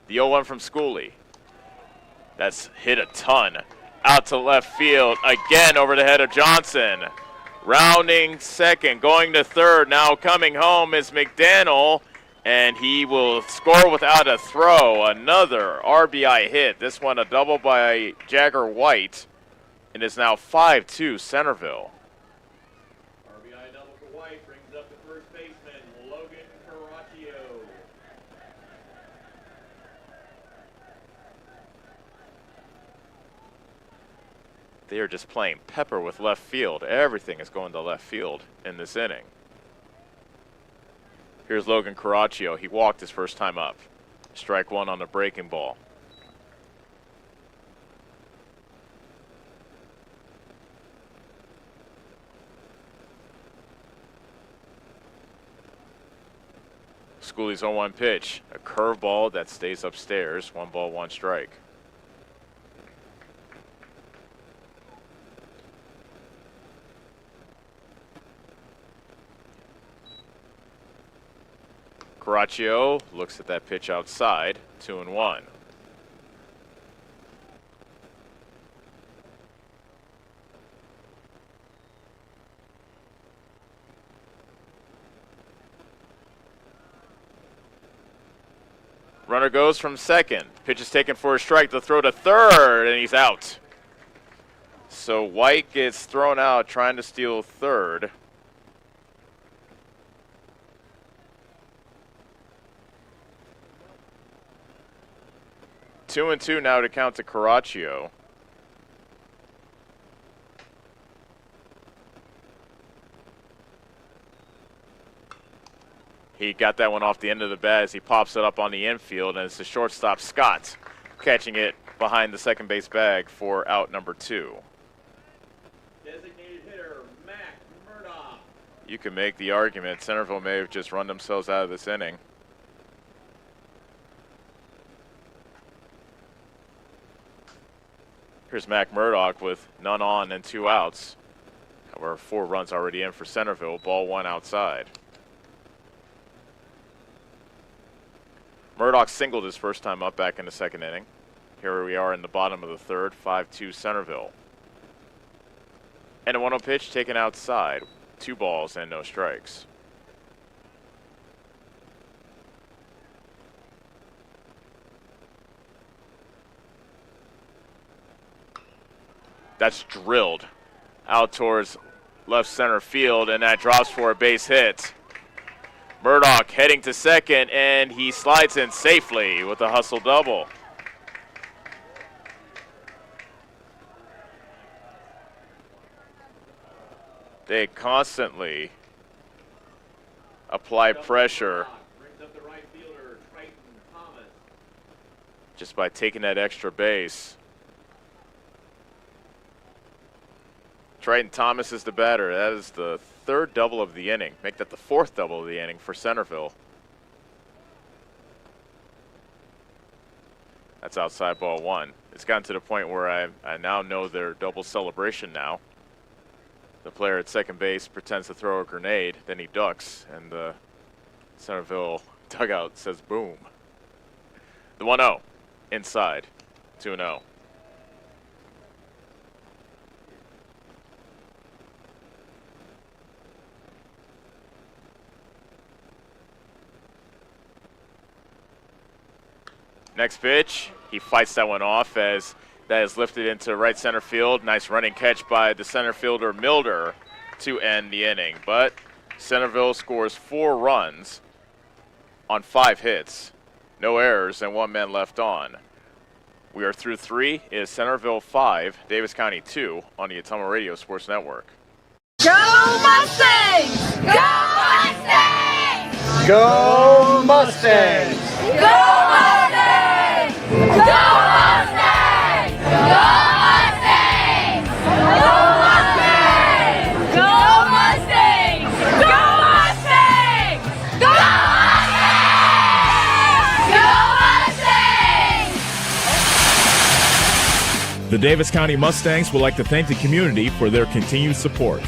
The 0-1 from Schooley. That's hit a ton. Out to left field, again over the head of Johnson. Rounding second, going to third. Now coming home is McDaniel, and he will score without a throw. Another RBI hit. This one a double by Jagger White. It is now 5-2 Centerville. RBI double for White brings up the first baseman, Logan Caraccio. They are just playing pepper with left field. Everything is going to left field in this inning. Here's Logan Caraccio. He walked his first time up. Strike 1 on the breaking ball. Schooley's 0-1 pitch. A curveball that stays upstairs. 1 ball, 1 strike. Caraccio looks at that pitch outside. 2-1. Runner goes from second. Pitch is taken for a strike. The throw to third, and he's out. So White gets thrown out trying to steal third. Two and two now to count to Caraccio. He got that one off the end of the bat as he pops it up on the infield, and it's the shortstop, Scott, catching it behind the second base bag for out number 2. Designated hitter, Mac Murdoch. You can make the argument Centerville may have just run themselves out of this inning. Here's Mac Murdoch with none on and 2 outs. However, 4 runs already in for Centerville. Ball 1 outside. Murdoch singled his first time up back in the second inning. Here we are in the bottom of the third, 5-2 Centerville. And a 1-0 pitch taken outside. 2 balls and no strikes. That's drilled out towards left center field, and that drops for a base hit. Murdoch heading to second, and he slides in safely with a hustle double. They constantly apply pressure just by taking that extra base. Triton Thomas is the batter. That is the 3rd double of the inning. Make that the 4th double of the inning for Centerville. That's outside ball 1. It's gotten to the point where I now know their double celebration now. The player at second base pretends to throw a grenade, then he ducks, and the Centerville dugout says boom. The 1-0 inside, 2-0. Next pitch, he fights that one off as that is lifted into right center field. Nice running catch by the center fielder Milder to end the inning. But Centerville scores 4 runs on 5 hits, no errors, and 1 man left on. We are through 3. It is Centerville 5, Davis County 2 on the Ottumwa Radio Sports Network. Go Mustangs! Go Mustangs! Go Mustangs! Go Mustangs! Go Mustangs! Go Mustangs! Go Mustangs! Go Mustangs! Go Mustangs! Go Mustangs! Go Mustangs! The Davis County Mustangs would like to thank the community for their continued support.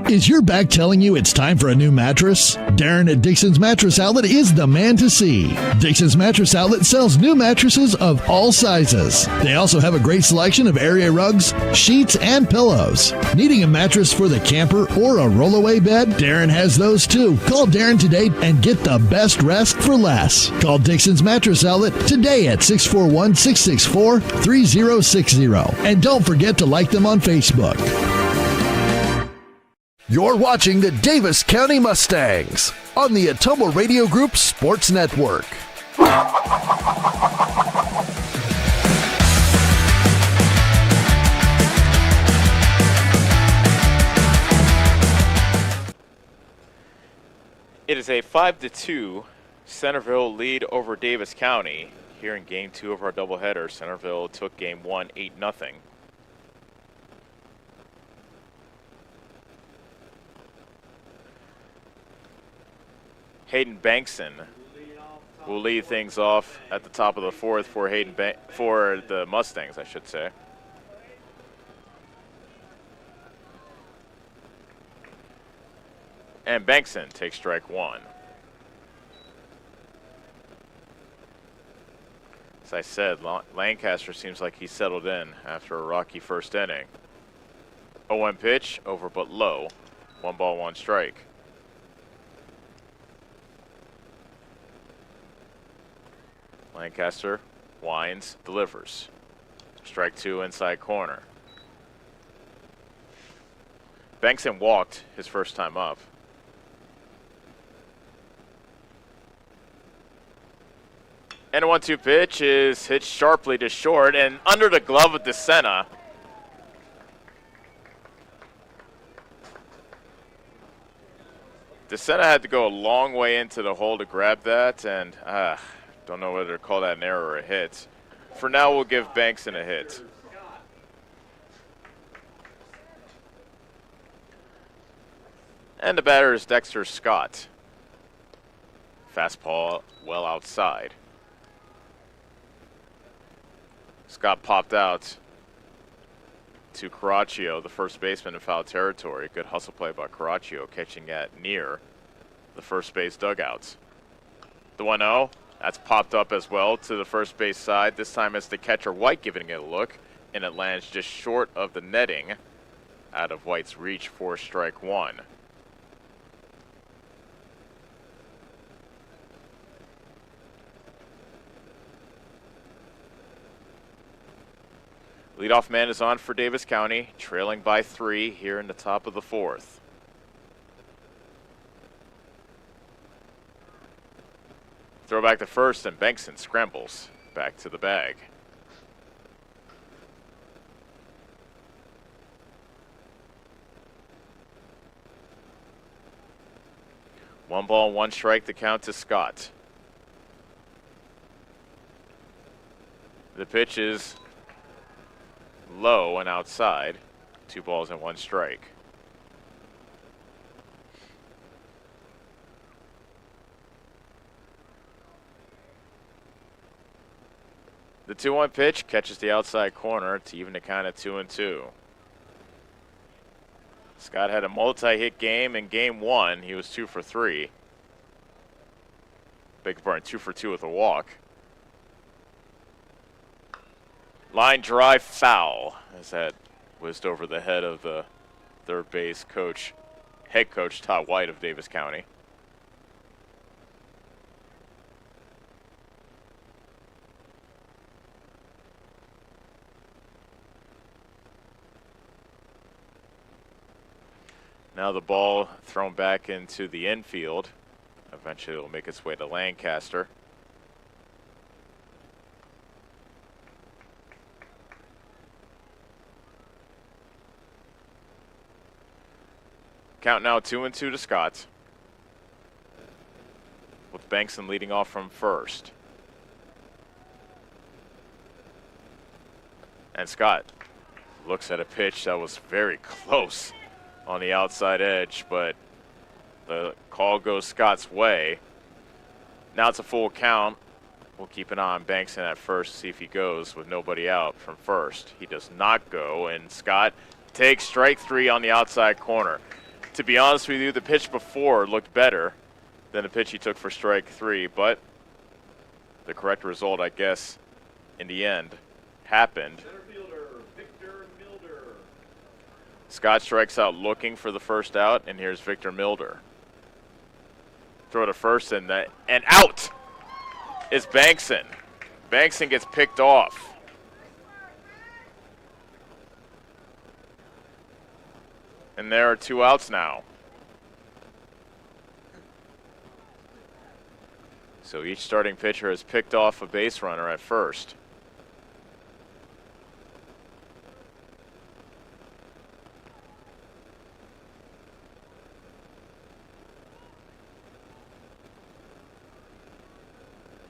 Is your back telling you it's time for a new mattress? Darren at Dixon's Mattress Outlet is the man to see. Dixon's Mattress Outlet sells new mattresses of all sizes. They also have a great selection of area rugs, sheets, and pillows. Needing a mattress for the camper or a rollaway bed? Darren has those too. Call Darren today and get the best rest for less. Call Dixon's Mattress Outlet today at 641-664-3060. And don't forget to like them on Facebook. You're watching the Davis County Mustangs on the Ottumwa Radio Group Sports Network. It is a 5-2 Centerville lead over Davis County. Here in Game 2 of our doubleheader, Centerville took Game 1 8-0. Hayden Bankson will lead things off at the top of the 4th for for the Mustangs, I should say. And Bankson takes strike 1. As I said, Lancaster seems like he settled in after a rocky first inning. 0-1 pitch, over but low. 1 ball, 1 strike. Lancaster winds, delivers. Strike 2 inside corner. Bankson walked his first time up. And a 1-2 pitch is hit sharply to short and under the glove of DeSena. DeSena had to go a long way into the hole to grab that, and don't know whether to call that an error or a hit. For now, we'll give Bankson a hit. And the batter is Dexter Scott. Fastball well outside. Scott popped out to Caraccio, the first baseman in foul territory. Good hustle play by Caraccio, catching at near the first base dugouts. The 1-0, that's popped up as well to the first base side. This time it's the catcher White giving it a look, and it lands just short of the netting, out of White's reach for strike one. Leadoff man is on for Davis County, trailing by 3 here in the top of the 4th. Throw back to first, and Bankson scrambles back to the bag. One ball, one strike, the count to Scott. The pitch is low and outside. 2 balls and 1 strike. The 2-1 pitch catches the outside corner to even the count at 2-2. Scott had a multi-hit game in game 1. He was 2 for 3. Beg your pardon, 2 for 2 with a walk. Line drive foul, as that whizzed over the head of the third base coach, head coach Todd White of Davis County. Now the ball thrown back into the infield. Eventually it will make its way to Lancaster. Count now 2-2 to Scott, with Bankson leading off from first. And Scott looks at a pitch that was very close on the outside edge, but the call goes Scott's way. Now it's a full count. We'll keep an eye on Bankson at first to see if he goes with nobody out from first. He does not go, and Scott takes strike 3 on the outside corner. To be honest with you, the pitch before looked better than the pitch he took for strike 3, but the correct result, I guess, in the end, happened. Scott strikes out looking for the first out, and here's Victor Milder. Throw to first, and out is Bankson. Bankson gets picked off. And there are 2 outs now. So each starting pitcher has picked off a base runner at first.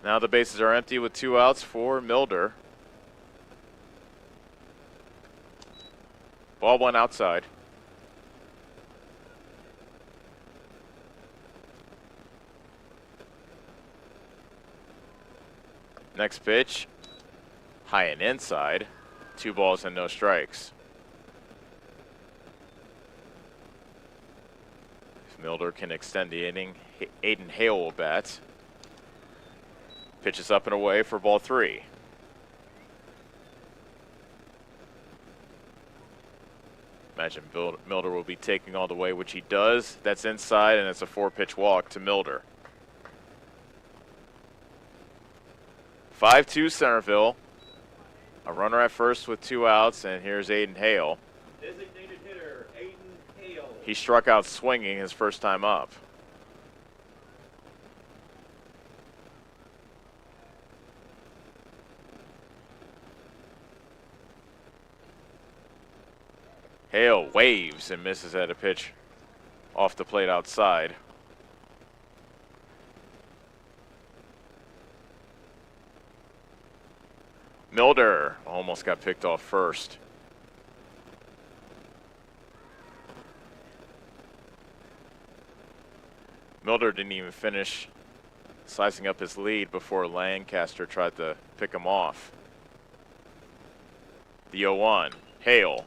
Now the bases are empty with 2 outs for Milder. Ball 1 outside. Next pitch, high and inside, 2 balls and no strikes. If Milder can extend the inning, Aiden Hale will bat. Pitches up and away for ball 3. Imagine Milder will be taking all the way, which he does. That's inside, and it's a 4-pitch walk to Milder. 5-2 Centerville. A runner at first with 2 outs, and here's Aiden Hale. Designated hitter, Aiden Hale. He struck out swinging his first time up. Hale waves and misses at a pitch off the plate outside. Milder almost got picked off first. Milder didn't even finish sizing up his lead before Lancaster tried to pick him off. The 0-1, Hale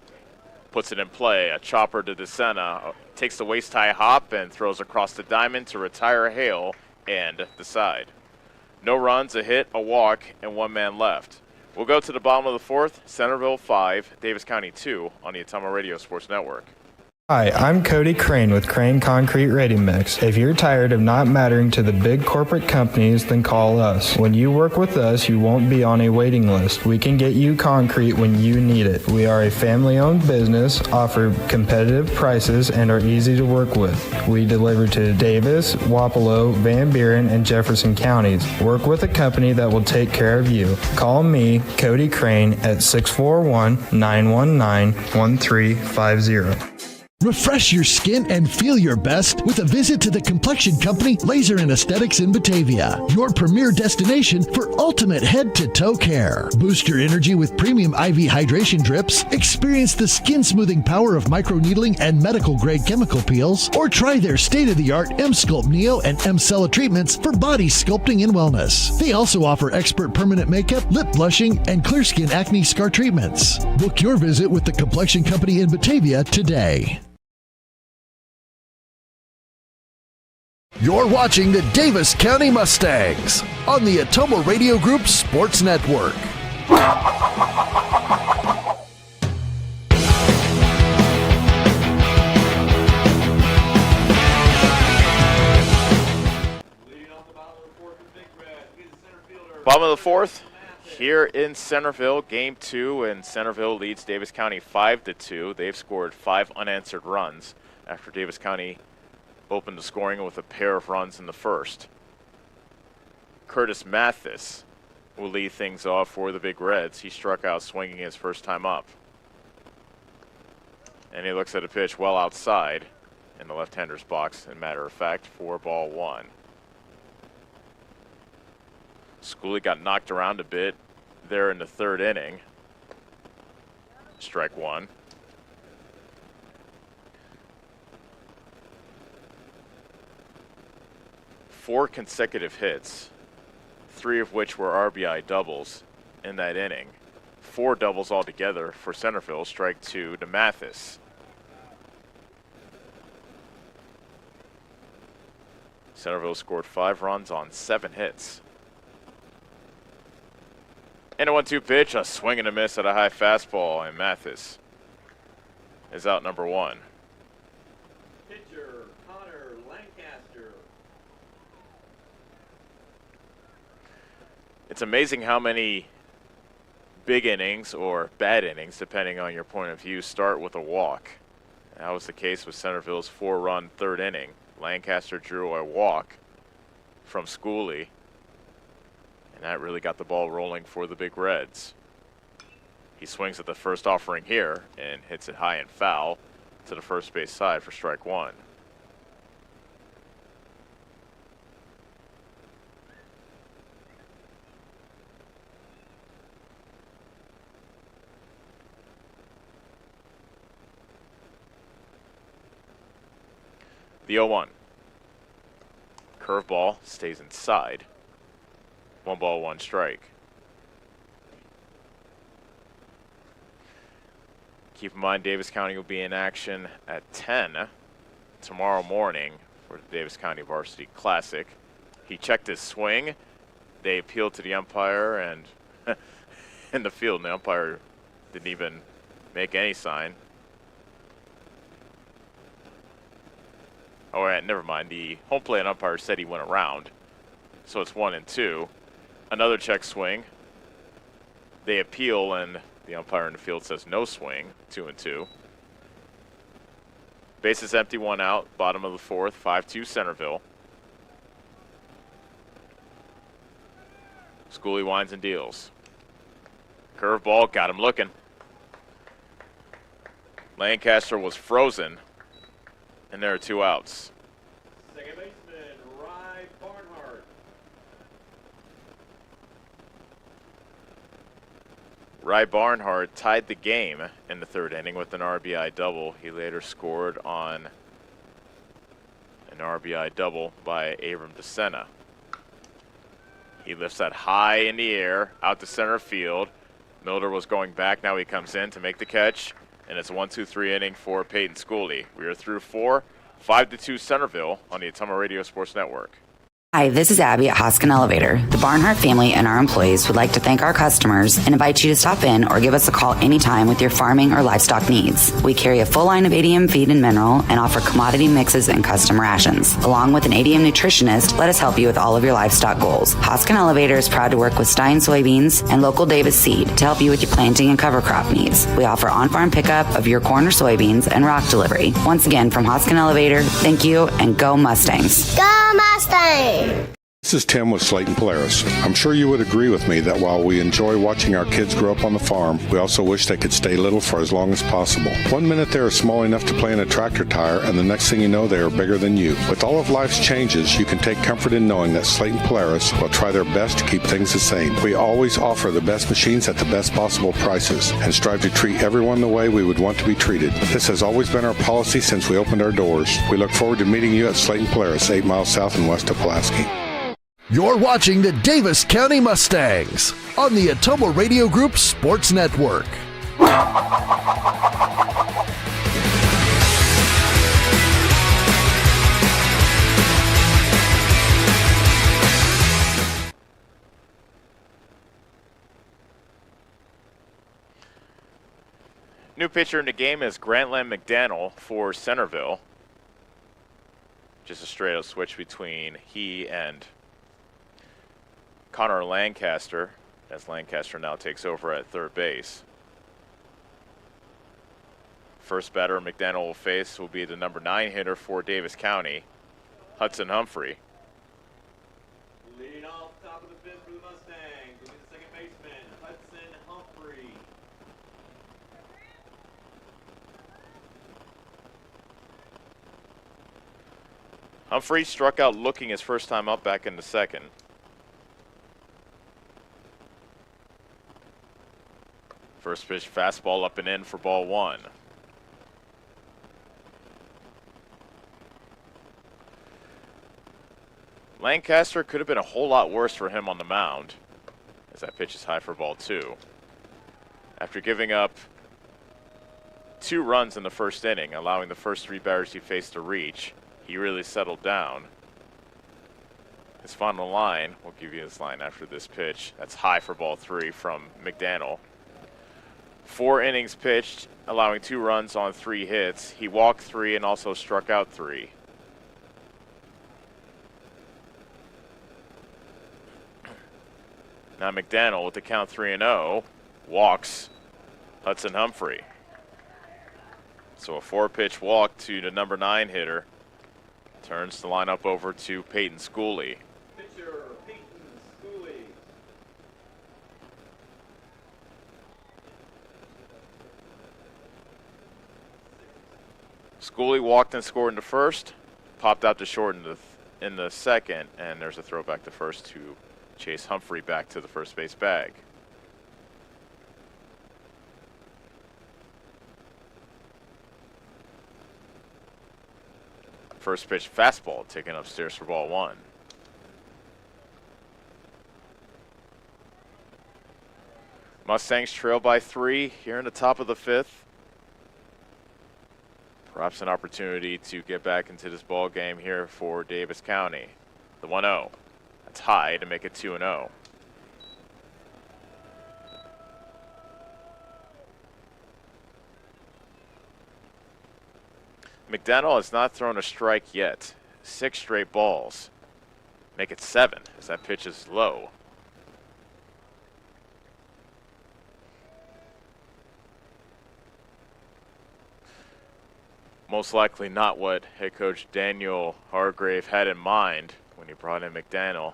puts it in play. A chopper to DeSena, takes the waist-high hop and throws across the diamond to retire Hale and the side. No runs, a hit, a walk, and one man left. We'll go to the bottom of the fourth. Centerville 5, Davis County 2 on the Atomo Radio Sports Network. Hi, I'm Cody Crane with Crane Concrete Ready Mix. If you're tired of not mattering to the big corporate companies, then call us. When you work with us, you won't be on a waiting list. We can get you concrete when you need it. We are a family-owned business, offer competitive prices, and are easy to work with. We deliver to Davis, Wapello, Van Buren, and Jefferson counties. Work with a company that will take care of you. Call me, Cody Crane, at 641-919-1350. Refresh your skin and feel your best with a visit to the Complexion Company Laser and Aesthetics in Batavia, your premier destination for ultimate head-to-toe care. Boost your energy with premium IV hydration drips, experience the skin-smoothing power of microneedling and medical-grade chemical peels, or try their state-of-the-art M-Sculpt Neo and M-Cella treatments for body sculpting and wellness. They also offer expert permanent makeup, lip blushing, and clear skin acne scar treatments. Book your visit with the Complexion Company in Batavia today. You're watching the Davis County Mustangs on the Atomo Radio Group Sports Network. Bottom of the fourth here in Centerville, game 2, and Centerville leads Davis County 5-2. They've scored 5 unanswered runs after Davis County opened the scoring with a pair of runs in the first. Curtis Mathis will lead things off for the Big Reds. He struck out swinging his first time up. And he looks at a pitch well outside in the left-hander's box, as a matter of fact, for ball 1. Schooley got knocked around a bit there in the third inning. Strike 1. Four consecutive hits, 3 of which were RBI doubles in that inning. 4 doubles altogether for Centerville. Strike 2 to Mathis. Centerville scored 5 runs on 7 hits. And a 1-2 pitch, a swing and a miss at a high fastball, and Mathis is out number 1. It's amazing how many big innings or bad innings, depending on your point of view, start with a walk. That was the case with Centerville's 4-run third inning. Lancaster drew a walk from Schooley, and that really got the ball rolling for the Big Reds. He swings at the first offering here and hits it high and foul to the first base side for strike 1. The 0-1. Curveball stays inside. 1 ball, 1 strike. Keep in mind, Davis County will be in action at 10 tomorrow morning for the Davis County Varsity Classic. He checked his swing. They appealed to the umpire, and in the field, the umpire didn't even make any sign. All right, never mind. The home plate umpire said he went around, so it's 1-2. Another check swing. They appeal, and the umpire in the field says no swing. 2-2. Bases empty, 1 out. Bottom of the fourth. 5-2 Centerville. Schooley winds and deals. Curveball got him looking. Lancaster was frozen. And there are 2 outs. Second baseman, Rye Barnhart. Rye Barnhart tied the game in the third inning with an RBI double. He later scored on an RBI double by Abram DeSena. He lifts that high in the air, out to center field. Milder was going back. Now he comes in to make the catch, and it's a 1-2-3 inning for Peyton Schooley. We are through 4, 5-2 Centerville on the Atomo Radio Sports Network. Hi, this is Abby at Hoskin Elevator. The Barnhart family and our employees would like to thank our customers and invite you to stop in or give us a call anytime with your farming or livestock needs. We carry a full line of ADM feed and mineral and offer commodity mixes and custom rations. Along with an ADM nutritionist, let us help you with all of your livestock goals. Hoskin Elevator is proud to work with Stein soybeans and local Davis seed to help you with your planting and cover crop needs. We offer on-farm pickup of your corn or soybeans and rock delivery. Once again, from Hoskin Elevator, thank you and go Mustangs. Go Mustang! This is Tim with Slayton Polaris. I'm sure you would agree with me that while we enjoy watching our kids grow up on the farm, we also wish they could stay little for as long as possible. 1 minute they are small enough to play in a tractor tire, and the next thing you know, they are bigger than you. With all of life's changes, you can take comfort in knowing that Slayton Polaris will try their best to keep things the same. We always offer the best machines at the best possible prices and strive to treat everyone the way we would want to be treated. This has always been our policy since we opened our doors. We look forward to meeting you at Slayton Polaris, 8 miles south and west of Pulaski. You're watching the Davis County Mustangs on the Atomo Radio Group Sports Network. New pitcher in the game is Grantland McDaniel for Centerville. Just a straight up switch between he and Connor Lancaster, as Lancaster now takes over at third base. First batter McDaniel will face will be the number 9 hitter for Davis County, Hudson Humphrey. Leading off top of the fifth for the Mustangs will be the second baseman, Hudson Humphrey. Humphrey struck out looking his first time up back in the second. First pitch fastball up and in for ball 1. Lancaster could have been a whole lot worse for him on the mound, as that pitch is high for ball 2. After giving up 2 runs in the first inning, allowing the first 3 batters he faced to reach, he really settled down. His final line, we'll give you his line after this pitch, that's high for ball 3 from McDaniel. 4 innings pitched, allowing 2 runs on 3 hits. He walked 3 and also struck out 3. Now McDaniel with the count 3-0 walks Hudson Humphrey. So a 4-pitch walk to the number 9 hitter. Turns the lineup over to Peyton Schooley. Pitcher, Peyton Schooley. Schooley walked and scored in the first, popped out to short in the second, and there's a throwback to first to chase Humphrey back to the first base bag. First pitch fastball taken upstairs for ball 1. Mustangs trail by 3 here in the top of the 5th. Perhaps an opportunity to get back into this ball game here for Davis County. The 1-0. That's high to make it 2-0. McDaniel has not thrown a strike yet. 6 straight balls. Make it 7 as that pitch is low. Most likely not what head coach Daniel Hargrave had in mind when he brought in McDaniel.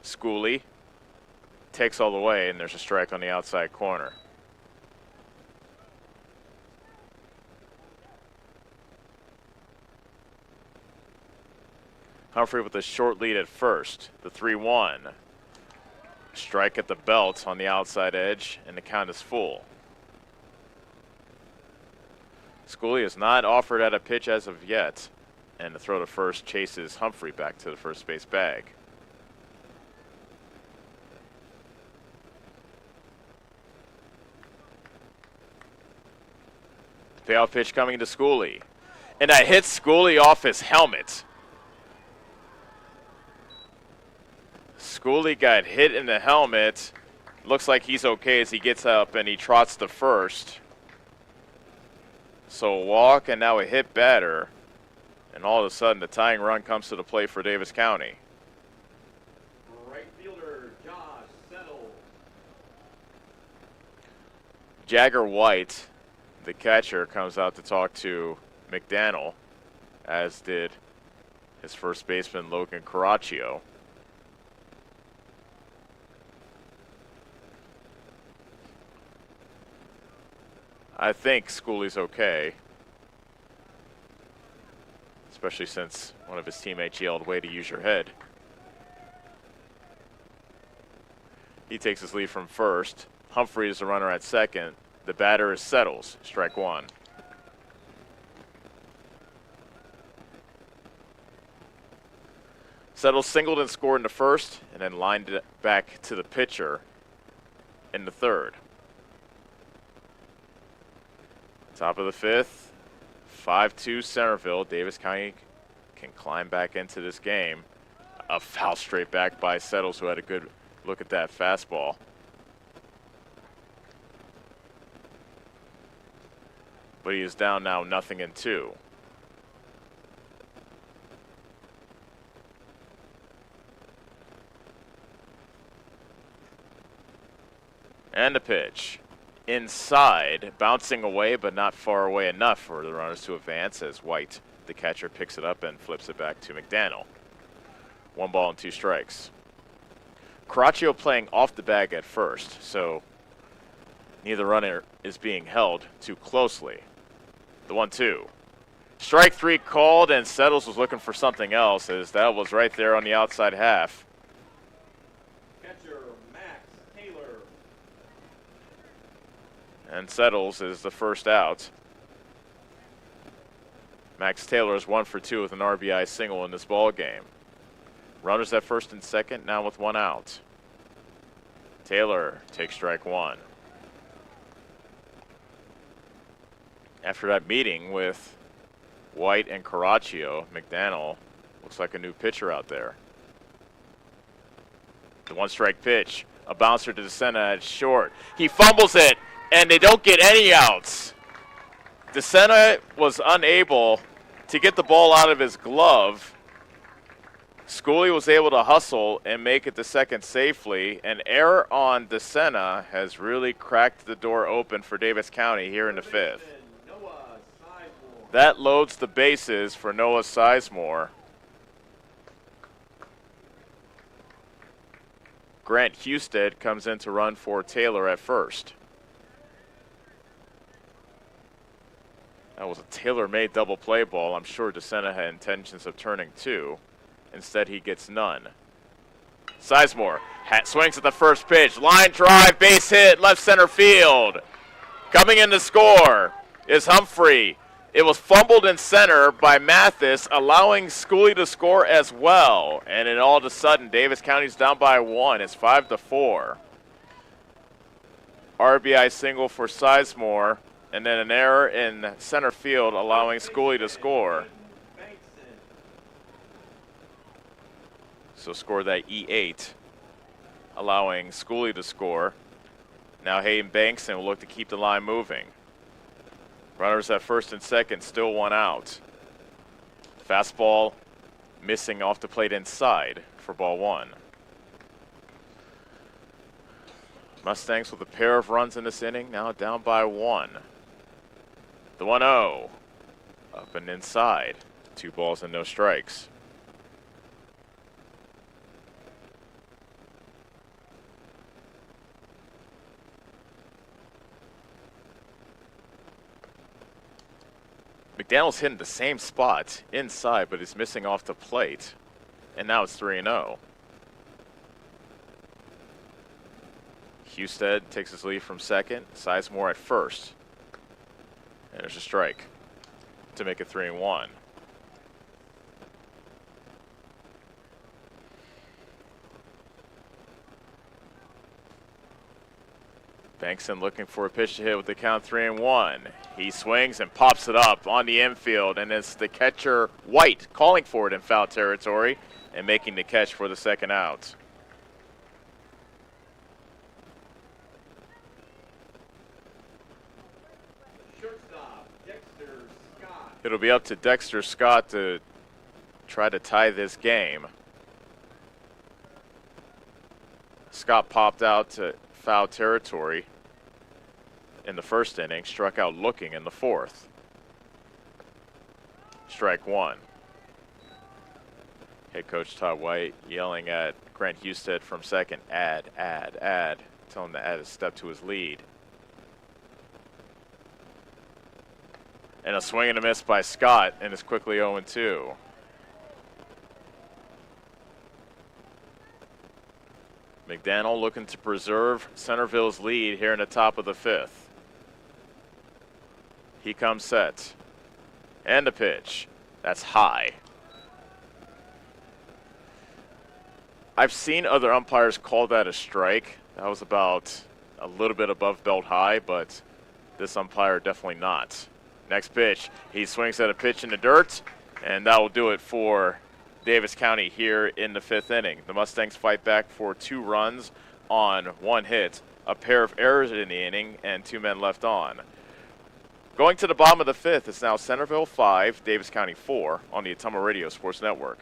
Schooley takes all the way, and there's a strike on the outside corner. Humphrey with a short lead at first. The 3-1. Strike at the belt on the outside edge, and the count is full. Schooley is not offered at a pitch as of yet, and the throw to first chases Humphrey back to the first base bag. The payoff pitch coming to Schooley, and that hits Schooley off his helmet. Schooley got hit in the helmet. Looks like he's okay as he gets up and he trots to first. So a walk and now a hit batter. And all of a sudden the tying run comes to the plate for Davis County. Right fielder Josh Settle. Jagger White, the catcher, comes out to talk to McDaniel, as did his first baseman Logan Caraccio. I think Schooley's okay, especially since one of his teammates yelled, "Way to use your head." He takes his lead from first. Humphrey is the runner at second. The batter is Settles, strike one. Settles singled and scored in the first, and then lined it back to the pitcher in the third. Top of the fifth, 5-2 Centerville. Davis County can climb back into this game. A foul straight back by Settles, who had a good look at that fastball. But he is down now 0-2. And a pitch. Inside, bouncing away, but not far away enough for the runners to advance as White, the catcher, picks it up and flips it back to McDaniel. 1 ball and 2 strikes. Caraccio playing off the bag at first, so neither runner is being held too closely. The 1-2. Strike 3 called, and Settles was looking for something else, as that was right there on the outside half. And Settles is the first out. Max Taylor is 1 for 2 with an RBI single in this ball game. Runners at first and second, now with 1 out. Taylor takes strike 1. After that meeting with White and Caraccio, McDaniel looks like a new pitcher out there. The 1-strike pitch, a bouncer to DeSena at short. He fumbles it, and they don't get any outs. DeSena was unable to get the ball out of his glove. Schooley was able to hustle and make it to second safely. An error on DeSena has really cracked the door open for Davis County here in the 5th. That loads the bases for Noah Sizemore. Grant Husted comes in to run for Taylor at first. That was a tailor-made double play ball. I'm sure DeSena had intentions of turning 2. Instead, he gets none. Sizemore swings at the first pitch. Line drive, base hit, left center field. Coming in to score is Humphrey. It was fumbled in center by Mathis, allowing Schooley to score as well. And then all of a sudden, Davis County's down by 1. It's 5-4. RBI single for Sizemore. And then an error in center field, allowing Schooley to score. So score that E8, allowing Schooley to score. Now Hayden Bankson will look to keep the line moving. Runners at first and second, still 1 out. Fastball missing off the plate inside for ball 1. Mustangs with a pair of runs in this inning, now down by 1. The 1-0, up and inside. 2 balls and no strikes. McDaniel's hitting the same spot inside, but he's missing off the plate. and now it's 3-0. Husted takes his lead from second. Sizemore at first. And there's a strike to make it 3-1. Bankson looking for a pitch to hit with the count 3-1. He swings and pops it up on the infield, and it's the catcher White calling for it in foul territory and making the catch for the second out. It'll be up to Dexter Scott to try to tie this game. Scott popped out to foul territory in the first inning, struck out looking in the fourth. Strike one. Head coach Todd White yelling at Grant Husted from second, add, telling him to add a step to his lead. And a swing and a miss by Scott, and it's quickly 0-2. McDaniel looking to preserve Centerville's lead here in the top of the fifth. He comes set. And a pitch. That's high. I've seen other umpires call that a strike. That was about a little bit above belt high, but this umpire definitely not. Next pitch, he swings at a pitch in the dirt, and that will do it for Davis County here in the fifth inning. The Mustangs fight back for 2 runs on 1 hit, a pair of errors in the inning, and 2 men left on. Going to the bottom of the fifth, it's now Centerville 5, Davis County 4 on the Atomo Radio Sports Network.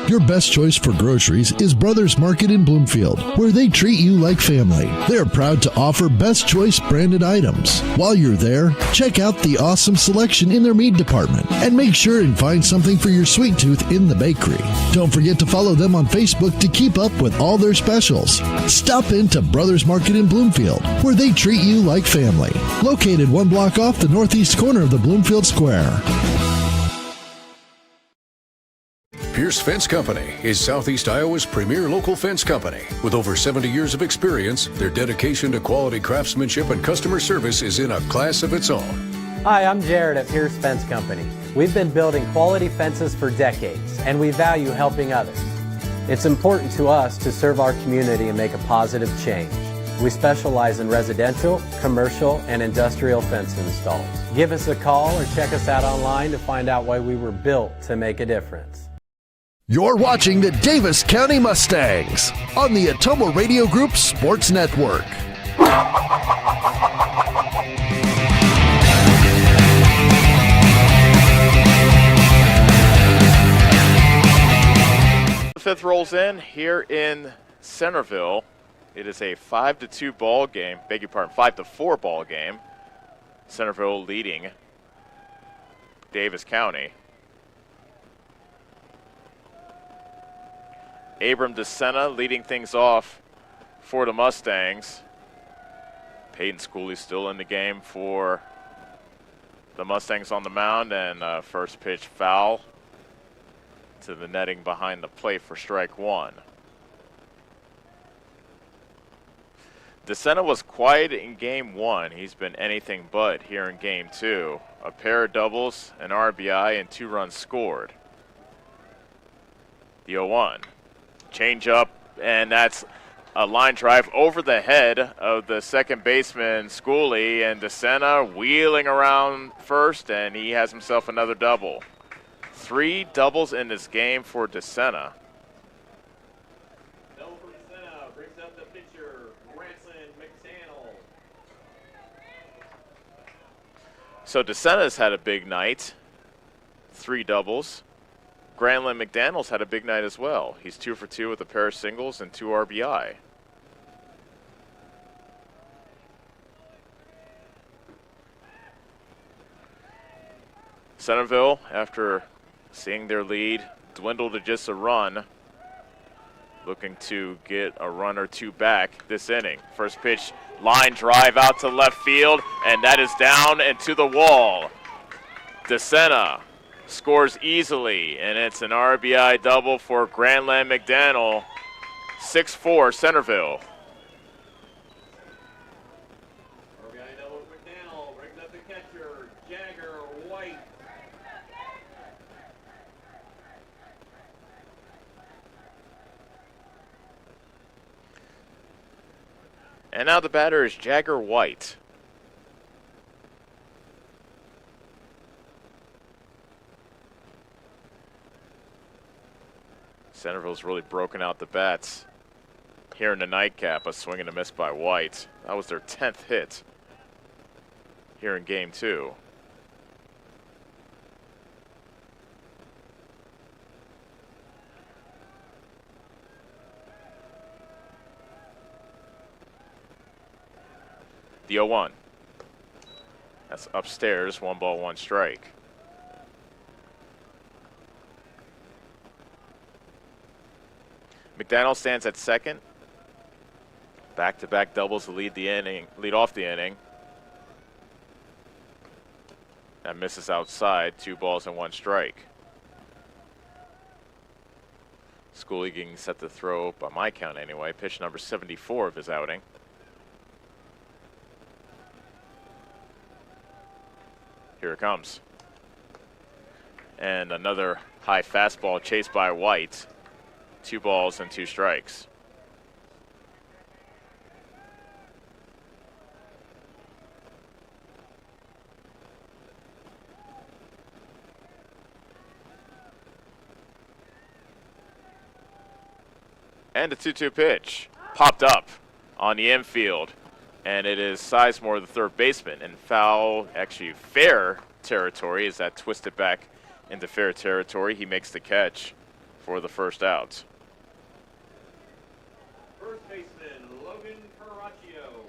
Your best choice for groceries is Brothers Market in Bloomfield, where they treat you like family. They're proud to offer best choice branded items. While you're there, check out the awesome selection in their meat department and make sure and find something for your sweet tooth in the bakery. Don't forget to follow them on Facebook to keep up with all their specials. Stop into Brothers Market in Bloomfield, where they treat you like family. Located 1 block off the northeast corner of the Bloomfield Square. Pierce Fence Company is Southeast Iowa's premier local fence company. With over 70 years of experience, their dedication to quality craftsmanship and customer service is in a class of its own. Hi, I'm Jared at Pierce Fence Company. We've been building quality fences for decades, and we value helping others. It's important to us to serve our community and make a positive change. We specialize in residential, commercial, and industrial fence installs. Give us a call or check us out online to find out why we were built to make a difference. You're watching the Davis County Mustangs on the Atomo Radio Group Sports Network. The fifth rolls in here in Centerville. It is a 5-2 ball game. Beg your pardon, 5-4 ball game. Centerville leading Davis County. Abram DeSena leading things off for the Mustangs. Peyton Schooley still in the game for the Mustangs on the mound, and first pitch foul to the netting behind the plate for strike one. DeSena was quiet in game one. He's been anything but here in game two. A pair of doubles, an RBI, and 2 runs scored. The 0-1. Change up, and that's a line drive over the head of the second baseman, Schooley, and DeSena wheeling around first, and he has himself another double. 3 doubles in this game for DeSena. Double for DeSena, brings up the pitcher, Branson McDaniel. So DeSena's had a big night, 3 doubles. Granlund McDaniel's had a big night as well. He's 2 for 2 with a pair of singles and 2 RBI. Centerville, after seeing their lead dwindle to just a run, looking to get a run or 2 back this inning. First pitch, line drive out to left field, and that is down and to the wall. DeSena scores easily, and it's an RBI double for Grantland McDaniel. 6-4 Centerville. RBI double for McDaniel. Brings up the catcher, Jagger White. And now the batter is Jagger White. Centerville's really broken out the bats here in the nightcap. A swing and a miss by White. That was their 10th hit here in game 2. The 0-1. That's upstairs, 1 ball, 1 strike. McDaniel stands at second. Back-to-back doubles to lead off the inning. That misses outside, 2 balls and 1 strike. Schooley getting set to throw, by my count anyway, pitch number 74 of his outing. Here it comes. And another high fastball chased by White. 2 balls and 2 strikes. And a 2-2 pitch popped up on the infield. And it is Sizemore, the third baseman, in foul, actually fair territory. As that twisted back into fair territory, he makes the catch for the first out. First baseman, Logan Caraccio.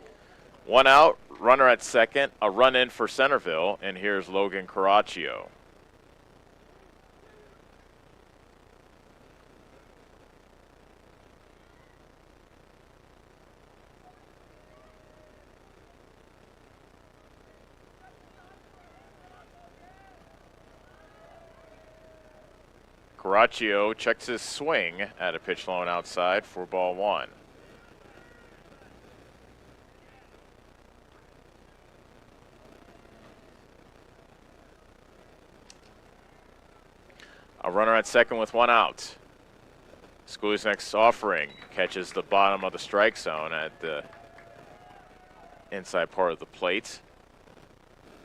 1 out, runner at second, a run in for Centerville, and here's Logan Caraccio. Caraccio checks his swing at a pitch low and outside for ball 1. A runner at second with 1 out. Schooley's next offering catches the bottom of the strike zone at the inside part of the plate.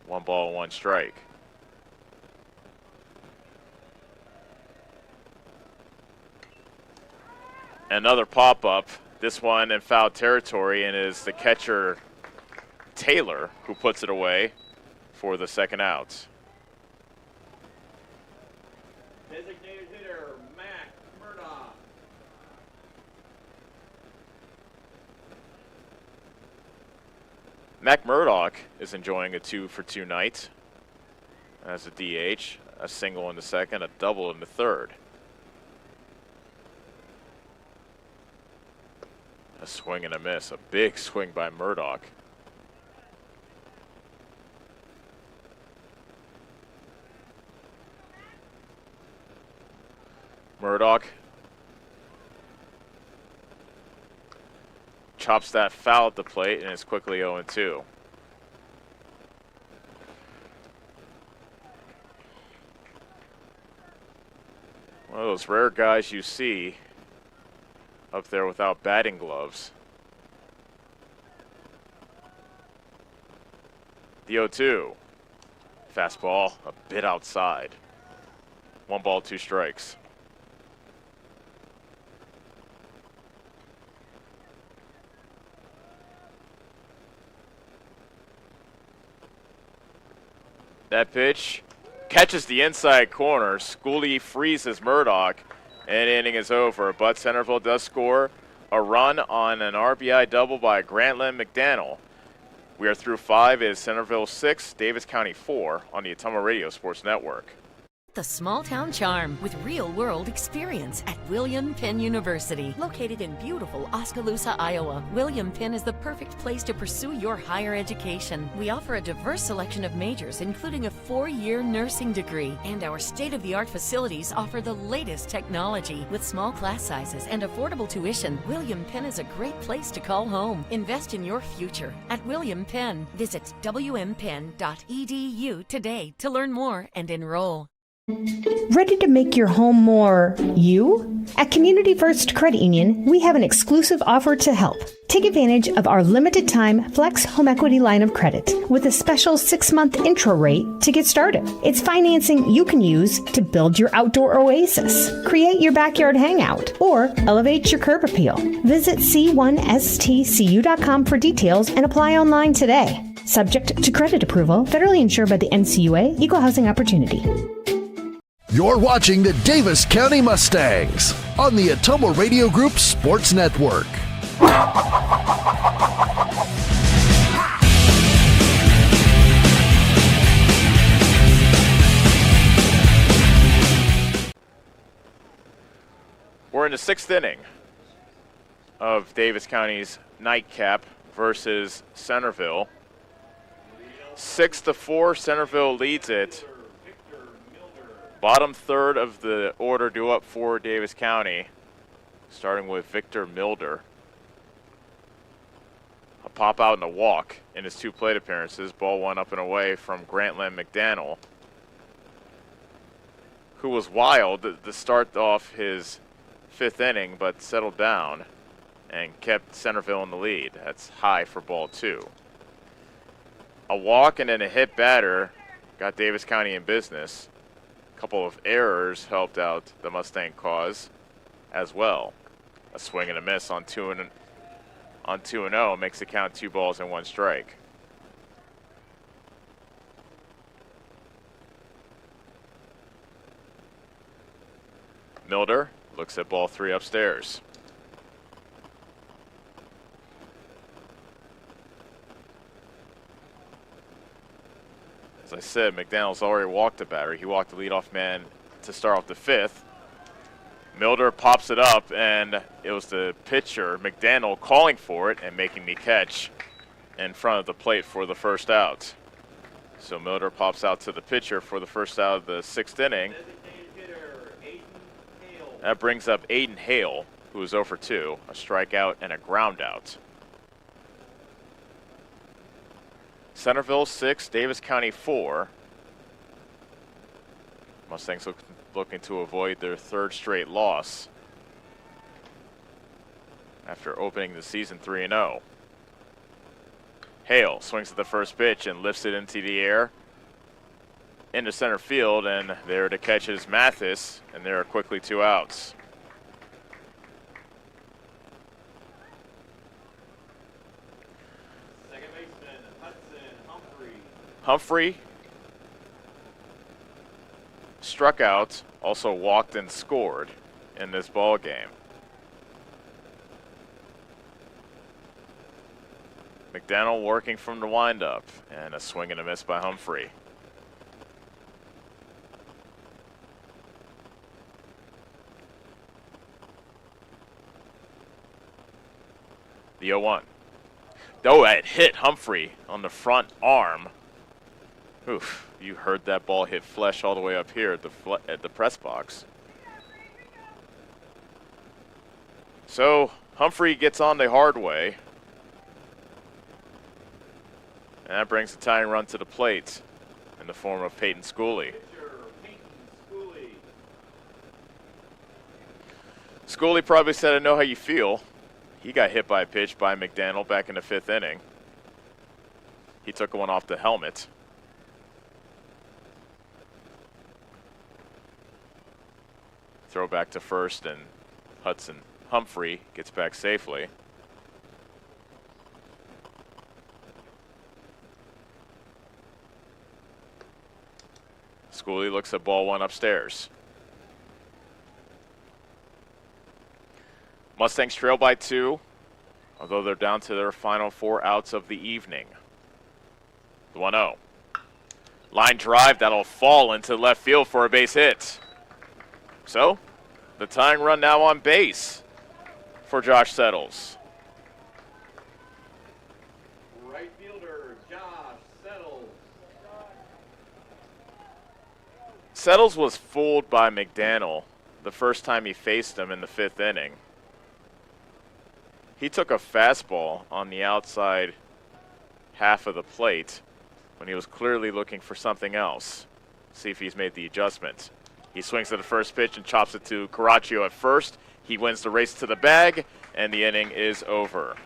1 ball, 1 strike. Another pop-up, this one in foul territory, and is the catcher Taylor who puts it away for the second out. Designated hitter, Mac Murdoch. Mac Murdoch is enjoying a 2-for-2 night as a DH, a single in the second, a double in the third. A swing and a miss, a big swing by Murdoch. Murdoch chops that foul at the plate and is quickly 0-2. One of those rare guys you see up there without batting gloves. The 0-2. Fastball a bit outside. 1 ball, 2 strikes. That pitch catches the inside corner. Schooley freezes Murdoch, and inning is over. But Centerville does score a run on an RBI double by Grantland McDaniel. We are through 5. It is Centerville 6, Davis County 4 on the Atomo Radio Sports Network. The small town charm with real-world experience at William Penn University. Located in beautiful Oskaloosa, Iowa, William Penn is the perfect place to pursue your higher education. We offer a diverse selection of majors, including a 4-year nursing degree. And our state-of-the-art facilities offer the latest technology. With small class sizes and affordable tuition, William Penn is a great place to call home. Invest in your future at William Penn. Visit wmpenn.edu today to learn more and enroll. Ready to make your home more you? At Community First Credit Union, we have an exclusive offer to help. Take advantage of our limited time Flex Home Equity line of credit with a special 6-month intro rate to get started. It's financing you can use to build your outdoor oasis, create your backyard hangout, or elevate your curb appeal. Visit c1stcu.com for details and apply online today. Subject to credit approval, federally insured by the NCUA, Equal Housing Opportunity. You're watching the Davis County Mustangs on the Atomo Radio Group Sports Network. We're in the 6th inning of Davis County's nightcap versus Centerville. 6-4, Centerville leads it. Bottom third of the order due up for Davis County, starting with Victor Milder. A pop out and a walk in his 2 plate appearances. Ball 1 up and away from Grantland McDaniel, who was wild to start off his 5th inning, but settled down and kept Centerville in the lead. That's high for ball 2. A walk and then a hit batter got Davis County in business. Couple of errors helped out the Mustang cause as well. A swing and a miss on 2-0 makes the count 2 balls and 1 strike. Milder looks at ball 3 upstairs. As I said, McDaniel's already walked the batter. He walked the leadoff man to start off the 5th. Milder pops it up, and it was the pitcher, McDaniel, calling for it and making the catch in front of the plate for the first out. So Milder pops out to the pitcher for the first out of the 6th inning. That brings up Aiden Hale, who is 0 for 2, a strikeout and a ground out. Centerville 6, Davis County 4. Mustangs looking to avoid their 3rd straight loss after opening the season 3-0. Hale swings at the first pitch and lifts it into the air into center field, and there to catch is Mathis, and there are quickly 2 outs. Humphrey struck out, also walked and scored in this ball game. McDaniel working from the windup, and a swing and a miss by Humphrey. The 0-1. Oh, it hit Humphrey on the front arm. Oof, you heard that ball hit flesh all the way up here at the press box. So Humphrey gets on the hard way. And that brings the tying run to the plate in the form of Peyton Schooley. Schooley probably said, "I know how you feel." He got hit by a pitch by McDaniel back in the 5th inning. He took one off the helmet. Throw back to first, and Hudson Humphrey gets back safely. Schooley looks at ball 1 upstairs. Mustangs trail by 2, although they're down to their final 4 outs of the evening. The 1-0. Line drive, that'll fall into left field for a base hit. So, the tying run now on base for Josh Settles. Right fielder, Josh Settles. Settles was fooled by McDaniel the first time he faced him in the 5th inning. He took a fastball on the outside half of the plate when he was clearly looking for something else. See if he's made the adjustment. He swings at the first pitch and chops it to Caraccio at first. He wins the race to the bag, and the inning is over.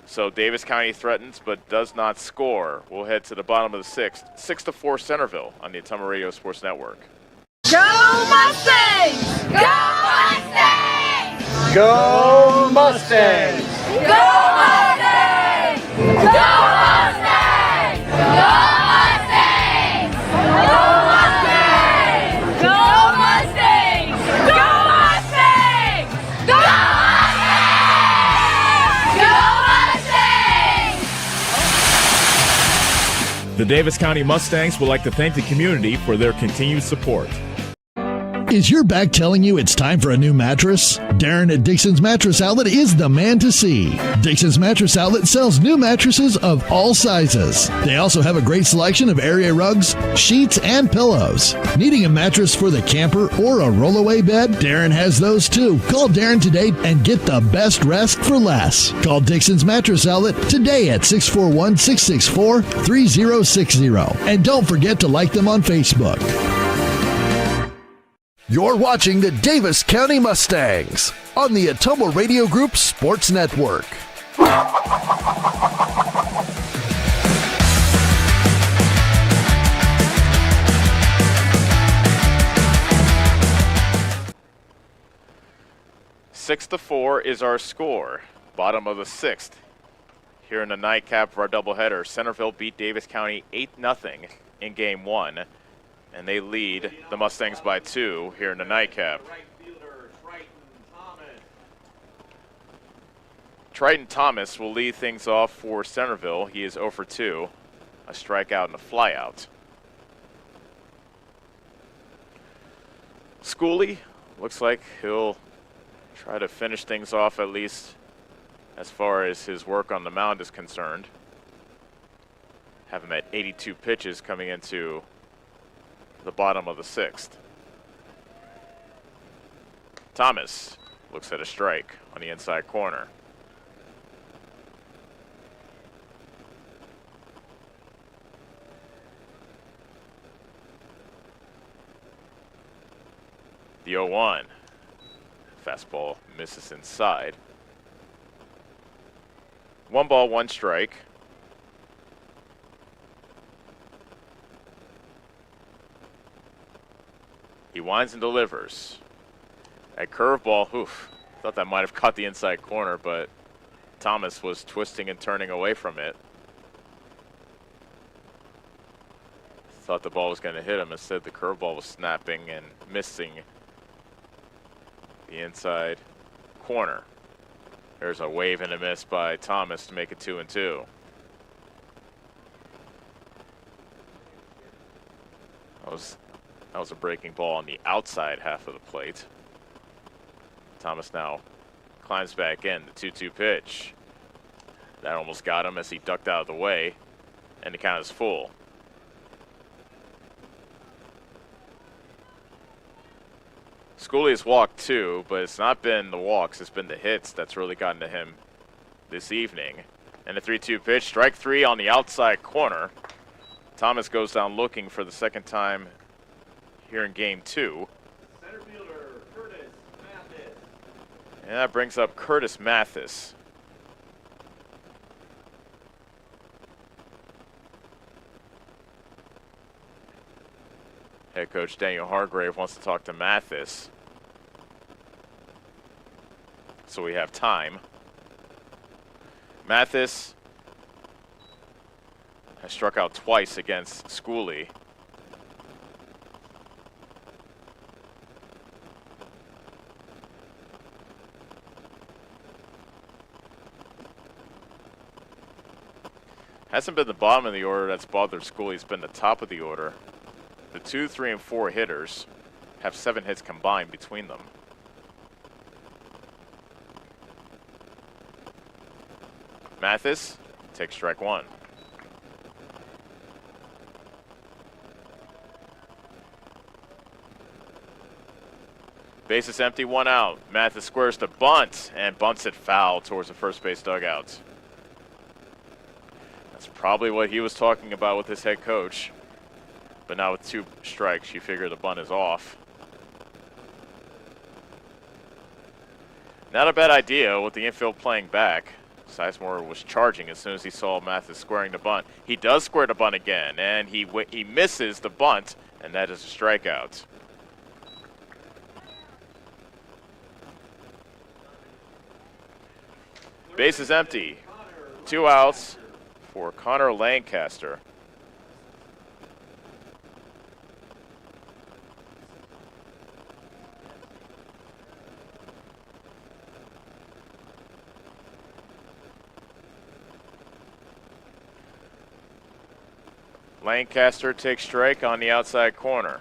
So Davis County threatens but does not score. We'll head to the bottom of the 6th. 6-4 Centerville on the Ottumwa Radio Sports Network. Go Mustangs! Go Mustangs! Go Mustangs! Go Mustangs! Go Mustangs! Go Mustangs! Go Mustangs! Go Mustangs! Go Mustangs! Go Mustangs! Go Mustangs! The Davis County Mustangs would like to thank the community for their continued support. Is your back telling you it's time for a new mattress? Darren at Dixon's Mattress Outlet is the man to see. Dixon's Mattress Outlet sells new mattresses of all sizes. They also have a great selection of area rugs, sheets, and pillows. Needing a mattress for the camper or a rollaway bed? Darren has those too. Call Darren today and get the best rest for less. Call Dixon's Mattress Outlet today at 641-664-3060. And don't forget to like them on Facebook. You're watching the Davis County Mustangs on the Ottumwa Radio Group Sports Network. Six to 4 is our score. Bottom of the 6th. Here in the nightcap of our doubleheader, Centerville beat Davis County 8-0 in Game 1. And they lead the Mustangs by 2 here in the nightcap. Triton Thomas will lead things off for Centerville. He is 0 for 2, a strikeout and a flyout. Schooley looks like he'll try to finish things off, at least as far as his work on the mound is concerned. Have him at 82 pitches coming into the bottom of the 6th. Thomas looks at a strike on the inside corner. The 0-1. Fastball misses inside. 1 ball, 1 strike. He winds and delivers. A curveball, oof. Thought that might have caught the inside corner, but Thomas was twisting and turning away from it. Thought the ball was going to hit him. Instead, the curveball was snapping and missing the inside corner. There's a wave and a miss by Thomas to make it 2-2. That was a breaking ball on the outside half of the plate. Thomas now climbs back in. The 2-2 pitch. That almost got him as he ducked out of the way, and the count is full. Schooley has walked 2, but it's not been the walks, it's been the hits that's really gotten to him this evening. And the 3-2 pitch, strike 3 on the outside corner. Thomas goes down looking for the second time here in Game 2. Center fielder, Curtis Mathis. And that brings up Curtis Mathis. Head coach Daniel Hargrave wants to talk to Mathis. So we have time. Mathis has struck out twice against Schooley. Hasn't been the bottom of the order that's bothered School. He's been the top of the order. The 2, 3, and 4 hitters have 7 hits combined between them. Mathis takes strike 1. Base is empty, 1 out. Mathis squares to bunt and bunts it foul towards the first base dugout. That's probably what he was talking about with his head coach. But now with 2 strikes, you figure the bunt is off. Not a bad idea with the infield playing back. Sizemore was charging as soon as he saw Mathis squaring the bunt. He does square the bunt again, and he misses the bunt, and that is a strikeout. Base is empty. 2 outs for Connor Lancaster. Lancaster takes strike on the outside corner.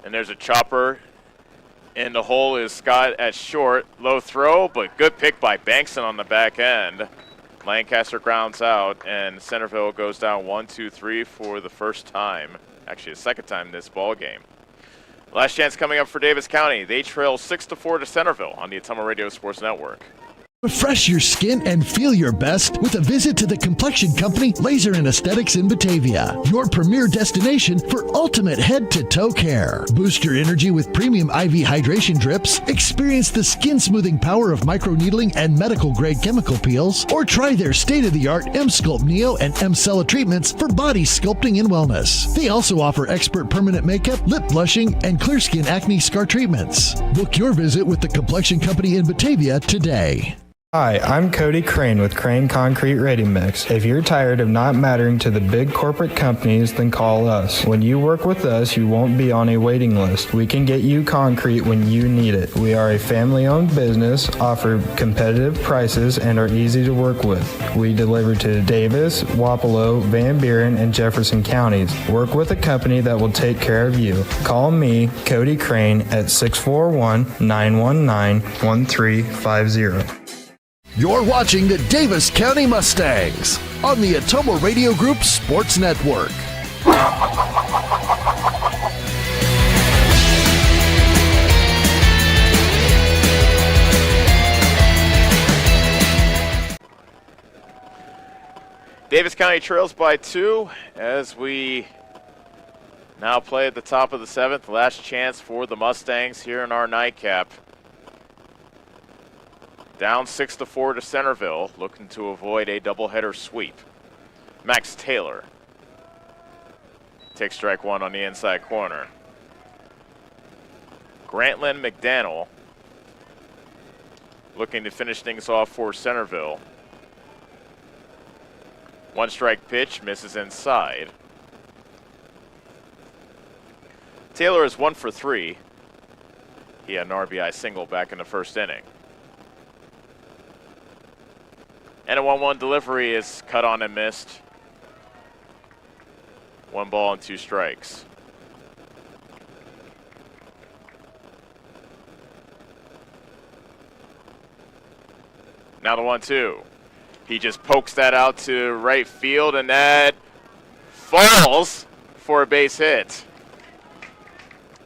And there's a chopper. In the hole is Scott at short. Low throw, but good pick by Bankson on the back end. Lancaster grounds out, and Centerville goes down 1-2-3 for the first time. Actually, the second time this ball game. Last chance coming up for Davis County. They trail 6-4 to Centerville on the Atomo Radio Sports Network. Refresh your skin and feel your best with a visit to the Complexion Company Laser and Aesthetics in Batavia, your premier destination for ultimate head-to-toe care. Boost your energy with premium IV hydration drips, experience the skin-smoothing power of microneedling and medical-grade chemical peels, or try their state-of-the-art M-Sculpt Neo and M-Cella treatments for body sculpting and wellness. They also offer expert permanent makeup, lip blushing, and clear skin acne scar treatments. Book your visit with the Complexion Company in Batavia today. Hi, I'm Cody Crane with Crane Concrete Ready Mix. If you're tired of not mattering to the big corporate companies, then call us. When you work with us, you won't be on a waiting list. We can get you concrete when you need it. We are a family-owned business, offer competitive prices, and are easy to work with. We deliver to Davis, Wapello, Van Buren, and Jefferson counties. Work with a company that will take care of you. Call me, Cody Crane, at 641-919-1350. You're watching the Davis County Mustangs on the Atomo Radio Group Sports Network. Davis County trails by 2 as we now play at the top of the 7th. Last chance for the Mustangs here in our nightcap. Down 6-4 to Centerville, looking to avoid a doubleheader sweep. Max Taylor takes strike 1 on the inside corner. Grantland McDaniel looking to finish things off for Centerville. 1 strike pitch, misses inside. Taylor is 1 for 3. He had an RBI single back in the first inning. And a 1-1 delivery is cut on and missed. 1 ball and 2 strikes. Now the 1-2. He just pokes that out to right field, and that falls for a base hit.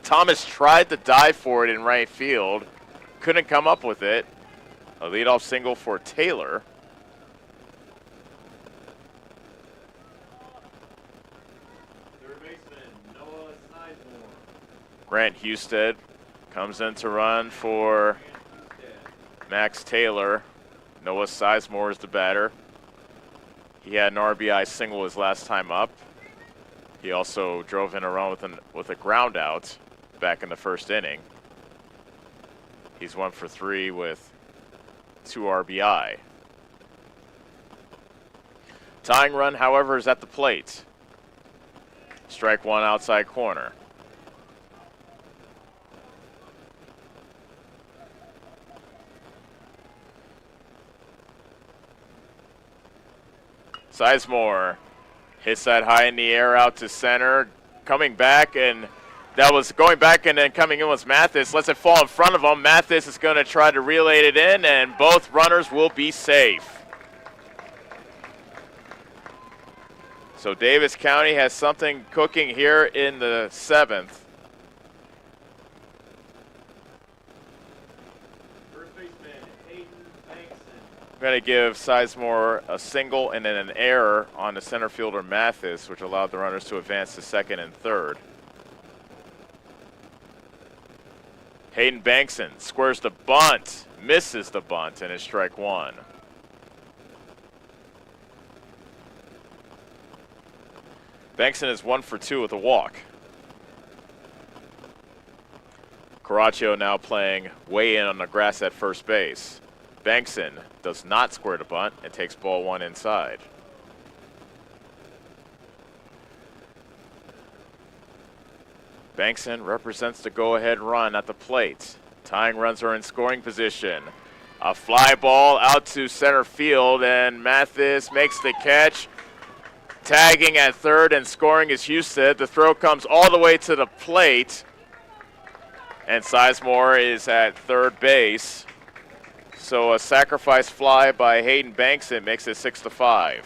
Thomas tried to dive for it in right field. Couldn't come up with it. A leadoff single for Taylor. Grant Husted comes in to run for Max Taylor. Noah Sizemore is the batter. He had an RBI single his last time up. He also drove in a run with a ground out back in the first inning. He's 1 for 3 with 2 RBI. Tying run, however, is at the plate. strike one outside corner. Sizemore hits that high in the air out to center. Coming back, and that was going back and then coming in was Mathis. Lets it fall in front of him. Mathis is going to try to relay it in, and both runners will be safe. So Davis County has something cooking here in the 7th. I'm going to give Sizemore a single and then an error on the center fielder Mathis, which allowed the runners to advance to second and third. Hayden Bankson squares the bunt, misses the bunt, and is strike one. Bankson is 1 for 2 with a walk. Caraccio now playing way in on the grass at first base. Bankson does not square the bunt and takes ball one inside. Bankson represents the go-ahead run at the plate. Tying runs are in scoring position. A fly ball out to center field, and Mathis makes the catch. Tagging at third and scoring is Husted. The throw comes all the way to the plate, and Sizemore is at third base. So a sacrifice fly by Hayden Bankson makes it 6-5.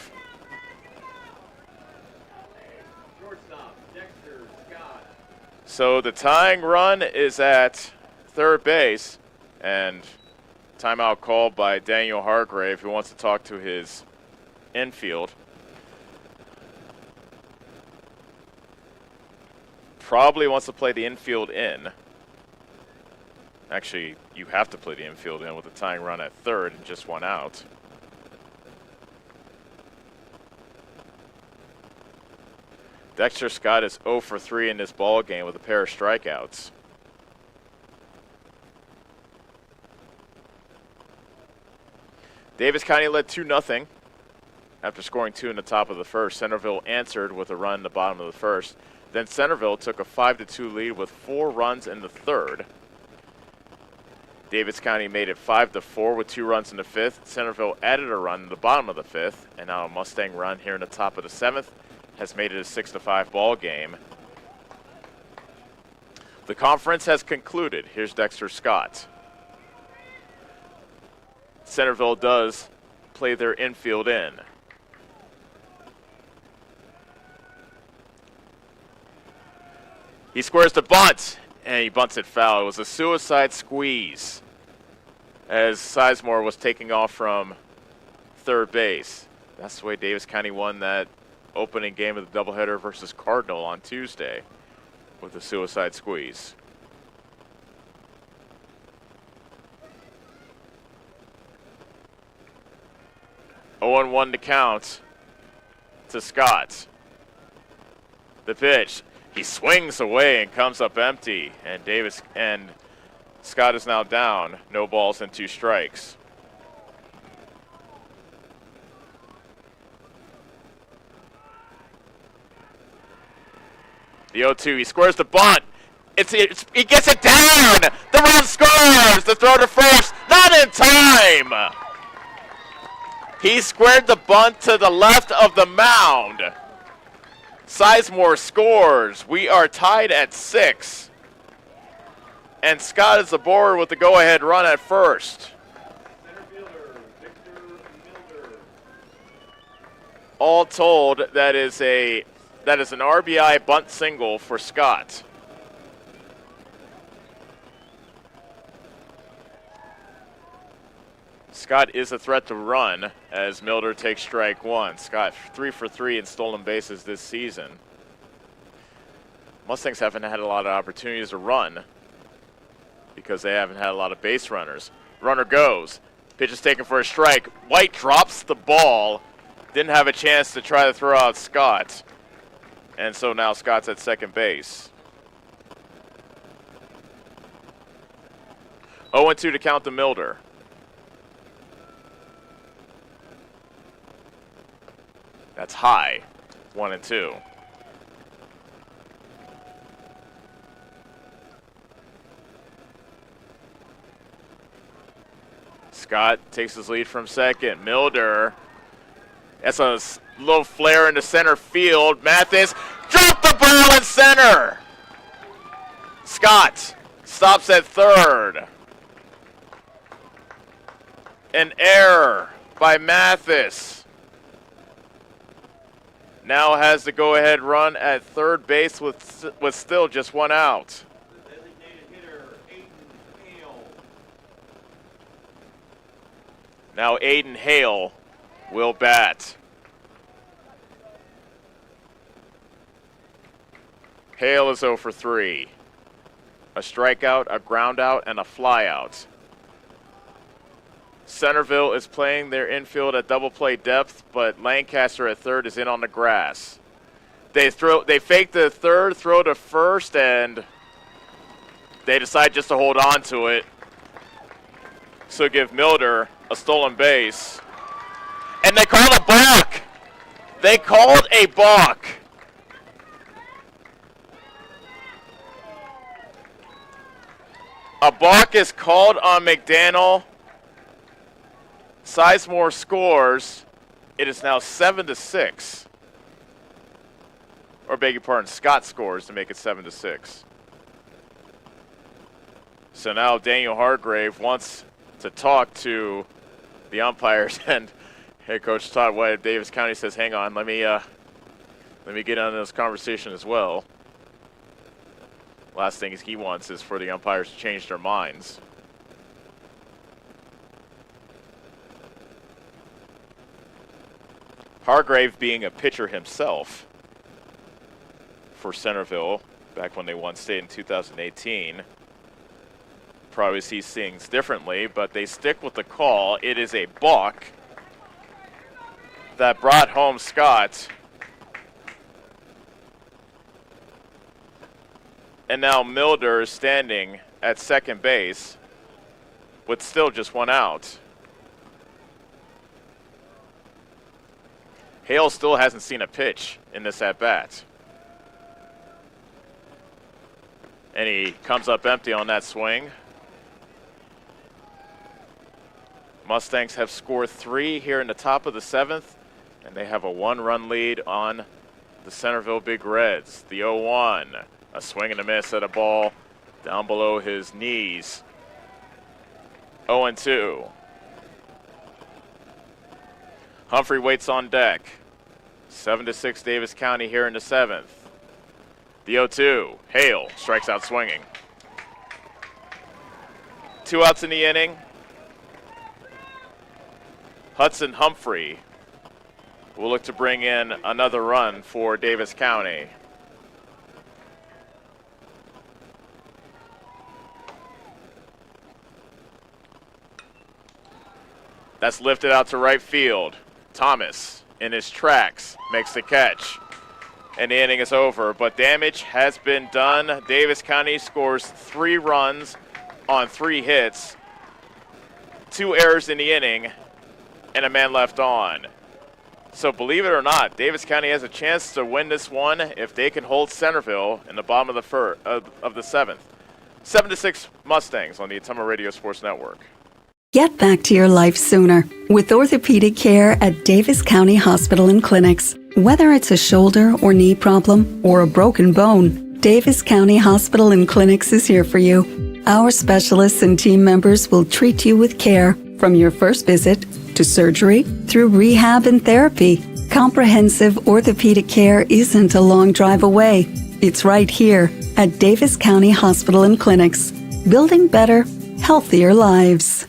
So the tying run is at third base, and timeout called by Daniel Hargrave, who wants to talk to his infield. Probably wants to play the infield in. Actually, you have to play the infield in with a tying run at third and just one out. Dexter Scott is 0 for 3 in this ball game with a pair of strikeouts. Davis County led 2-0 after scoring 2 in the top of the first. Centerville answered with a run in the bottom of the first. Then Centerville took a 5-2 lead with 4 runs in the third. Davis County made it 5-4 with 2 runs in the 5th. Centerville added a run in the bottom of the 5th, and now a Mustang run here in the top of the 7th has made it a 6-5 ball game. The conference has concluded. Here's Dexter Scott. Centerville does play their infield in. He squares the bunt, and he bunts it foul. It was a suicide squeeze as Sizemore was taking off from third base. That's the way Davis County won that opening game of the doubleheader versus Cardinal on Tuesday, with a suicide squeeze. Oh, 1 to count to Scott. The pitch. He swings away and comes up empty, and Scott is now down. No balls and 2 strikes. The 0-2, he squares the bunt. He gets it down. The run scores. The throw to first, not in time. He squared the bunt to the left of the mound. Sizemore scores. We are tied at 6. And Scott is aboard with the go-ahead run at first. All told, that is an RBI bunt single for Scott. Scott is a threat to run as Milder takes strike one. Scott 3 for 3 in stolen bases this season. Mustangs haven't had a lot of opportunities to run because they haven't had a lot of base runners. Runner goes. Pitch is taken for a strike. White drops the ball. Didn't have a chance to try to throw out Scott. And so now Scott's at second base. 0-2 to count to Milder. That's high. 1-2. Scott takes his lead from second. Milder. That's a little flare into center field. Mathis dropped the ball in center. Scott stops at third. An error by Mathis. Now has the go-ahead run at third base with still just one out. The designated hitter, Aiden Hale. Now Aiden Hale will bat. Hale is 0 for 3. A strikeout, a groundout, and a flyout. Centerville is playing their infield at double play depth, but Lancaster at third is in on the grass. They fake the third, throw to first, and they decide just to hold on to it. So give Milder a stolen base. And they called a balk. They called a balk. A balk is called on McDaniel. Sizemore scores. It is now 7-6. Or beg your pardon, Scott scores to make it 7-6. So now Daniel Hargrave wants to talk to the umpires, and head coach Todd White of Davis County says, "Hang on, let me get on this conversation as well." Last thing he wants is for the umpires to change their minds. Hargrave being a pitcher himself for Centerville back when they won state in 2018. Probably sees things differently, but they stick with the call. It is a balk that brought home Scott. And now Milder is standing at second base with still just one out. Hale still hasn't seen a pitch in this at-bat. And he comes up empty on that swing. Mustangs have scored 3 here in the top of the 7th, and they have a 1-run lead on the Centerville Big Reds. The 0-1, a swing and a miss at a ball down below his knees. 0-2. Humphrey waits on deck. 7-6 Davis County here in the 7th. The 0-2, Hale strikes out swinging. 2 outs in the inning. Hudson Humphrey will look to bring in another run for Davis County. That's lifted out to right field. Thomas, in his tracks, makes the catch. And the inning is over, but damage has been done. Davis County scores 3 runs on 3 hits, 2 errors in the inning, and a man left on. So believe it or not, Davis County has a chance to win this one if they can hold Centerville in the bottom of the 7th. 7-6 Mustangs on the Ottumwa Radio Sports Network. Get back to your life sooner with orthopedic care at Davis County Hospital and Clinics. Whether it's a shoulder or knee problem or a broken bone, Davis County Hospital and Clinics is here for you. Our specialists and team members will treat you with care from your first visit to surgery through rehab and therapy. Comprehensive orthopedic care isn't a long drive away. It's right here at Davis County Hospital and Clinics, building better, healthier lives.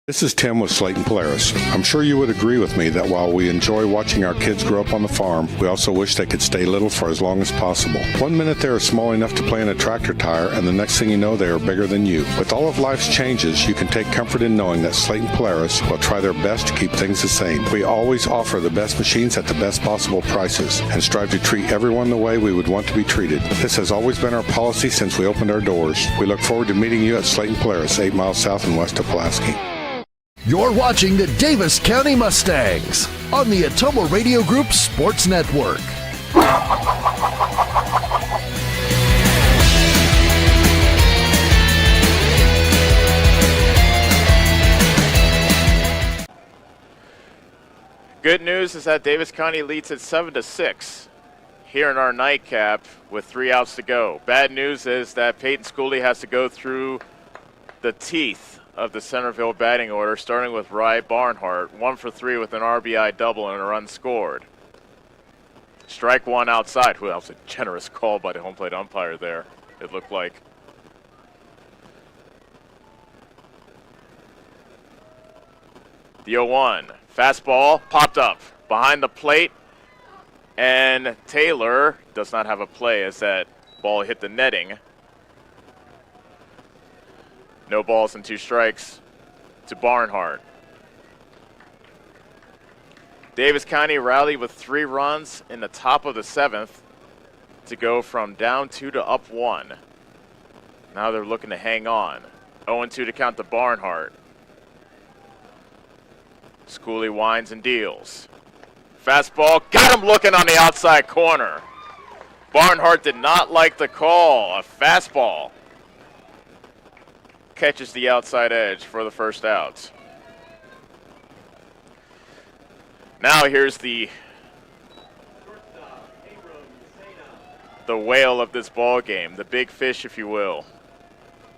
This is Tim with Slayton Polaris. I'm sure you would agree with me that while we enjoy watching our kids grow up on the farm, we also wish they could stay little for as long as possible. 1 minute they are small enough to play in a tractor tire, and the next thing you know, they are bigger than you. With all of life's changes, you can take comfort in knowing that Slayton Polaris will try their best to keep things the same. We always offer the best machines at the best possible prices and strive to treat everyone the way we would want to be treated. This has always been our policy since we opened our doors. We look forward to meeting you at Slayton Polaris, 8 miles south and west of Pulaski. You're watching the Davis County Mustangs on the Ottumwa Radio Group Sports Network. Good news is that Davis County leads at 7-6 here in our nightcap with 3 outs to go. Bad news is that Peyton Schooley has to go through the teeth of the Centerville batting order, starting with Rye Barnhart, 1 for 3 with an RBI double and a run scored. Strike one outside. That was a generous call by the home plate umpire there, it looked like. The 0-1. Fastball popped up behind the plate, and Taylor does not have a play as that ball hit the netting. No balls and 2 strikes to Barnhart. Davis County rallied with 3 runs in the top of the 7th to go from down 2 to up 1. Now they're looking to hang on. 0-2 to count to Barnhart. Schooley winds and deals. Fastball, got him looking on the outside corner. Barnhart did not like the call. A fastball catches the outside edge for the first out. Now here's the whale of this ball game, the big fish, if you will.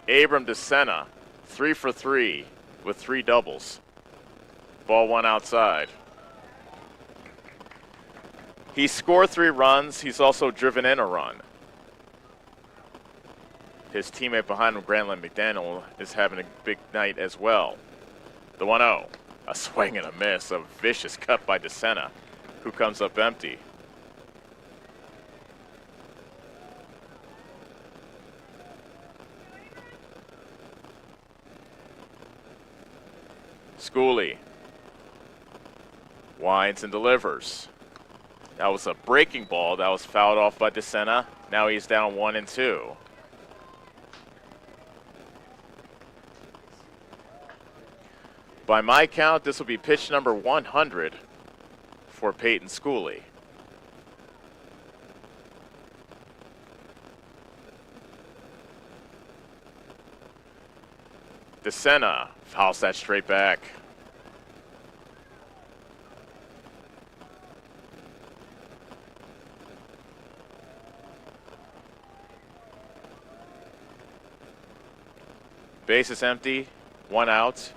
Abram DeSena, 3 for 3 with 3 doubles. Ball 1 outside. He scored 3 runs. He's also driven in a run. His teammate behind him, Grantland McDaniel, is having a big night as well. The 1-0. A swing and a miss. A vicious cut by DeSena, who comes up empty. Schooley winds and delivers. That was a breaking ball that was fouled off by DeSena. Now he's down 1-2. By my count, this will be pitch number 100 for Peyton Schooley. DeSena fouls that straight back. Base is empty, 1 out.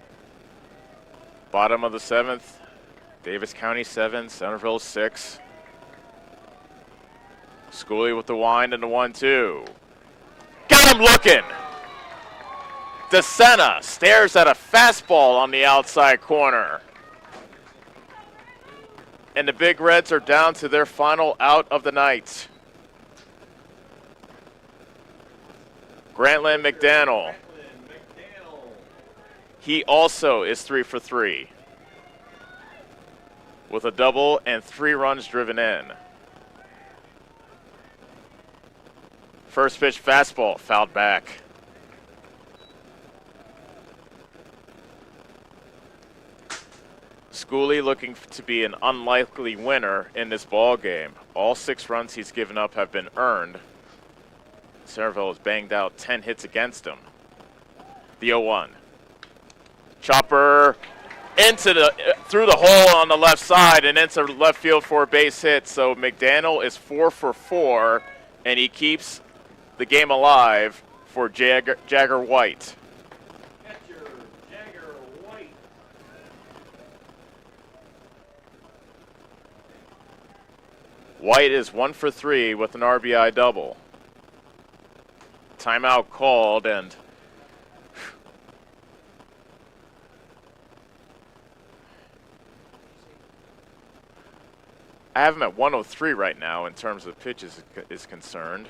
Bottom of the 7th, Davis County 7, Centerville 6. Schooley with the wind and the 1-2. Got him looking! DeSena stares at a fastball on the outside corner. And the Big Reds are down to their final out of the night. Grantland McDaniel. He also is 3 for 3 with a double and 3 runs driven in. First pitch fastball fouled back. Schooley looking to be an unlikely winner in this ball game. All 6 runs he's given up have been earned. Centerville has banged out 10 hits against him. The 0-1. Chopper into through the hole on the left side and into left field for a base hit. So McDaniel is 4 for 4, and he keeps the game alive for Jagger White. Catcher, Jagger White. White is 1 for 3 with an RBI double. Timeout called, and I have him at 103 right now in terms of pitches is concerned.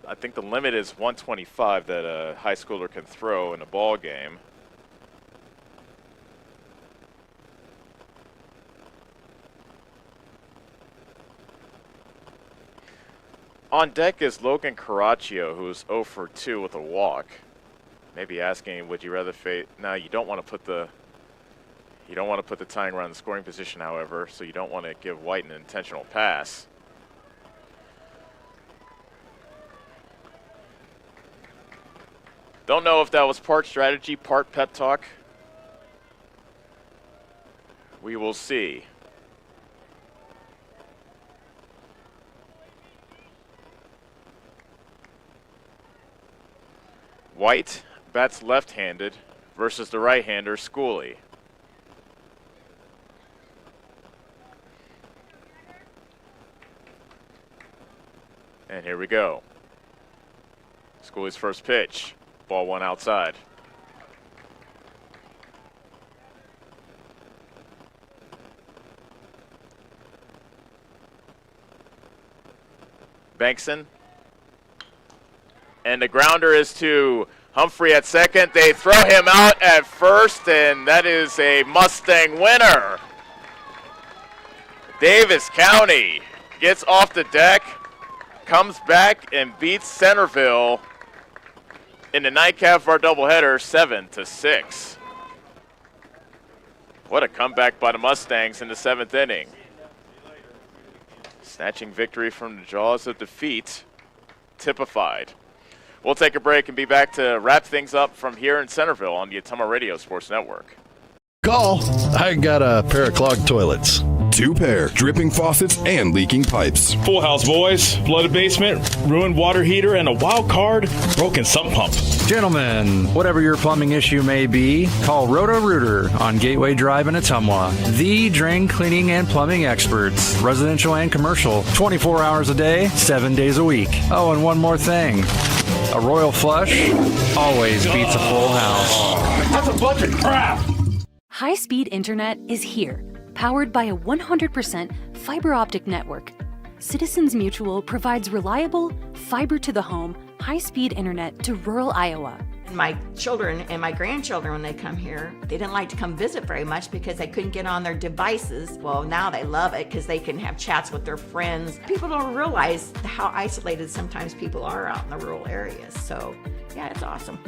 I think the limit is 125 that a high schooler can throw in a ball game. On deck is Logan Caraccio, who's 0 for 2 with a walk. Maybe asking, would you rather face? No, you don't want to put the tying run in the scoring position, however, so you don't want to give White an intentional pass. Don't know if that was part strategy, part pep talk. We will see. White bats left-handed versus the right-hander, Schooley. And here we go. Schooley's first pitch. Ball one outside. Bankson. And the grounder is to Humphrey at second. They throw him out at first, and that is a Mustang winner. Davis County gets off the deck, comes back, and beats Centerville in the nightcap of our doubleheader, 7-6. What a comeback by the Mustangs in the 7th inning. Snatching victory from the jaws of defeat, typified. We'll take a break and be back to wrap things up from here in Centerville on the Ottumwa Radio Sports Network. Call. I got a pair of clogged toilets. 2 pair, dripping faucets and leaking pipes. Full house, boys. Flooded basement, ruined water heater, and a wild card, broken sump pump. Gentlemen, whatever your plumbing issue may be, call Roto-Rooter on Gateway Drive in Ottumwa. The drain cleaning and plumbing experts, residential and commercial, 24 hours a day, 7 days a week. Oh, and one more thing. A royal flush always beats a full house. That's a bunch of crap. High-speed internet is here, powered by a 100% fiber optic network. Citizens Mutual provides reliable, fiber-to-the-home, high-speed internet to rural Iowa. My children and my grandchildren, when they come here, they didn't like to come visit very much because they couldn't get on their devices. Well, now they love it because they can have chats with their friends. People don't realize how isolated sometimes people are out in the rural areas. So, yeah, it's awesome.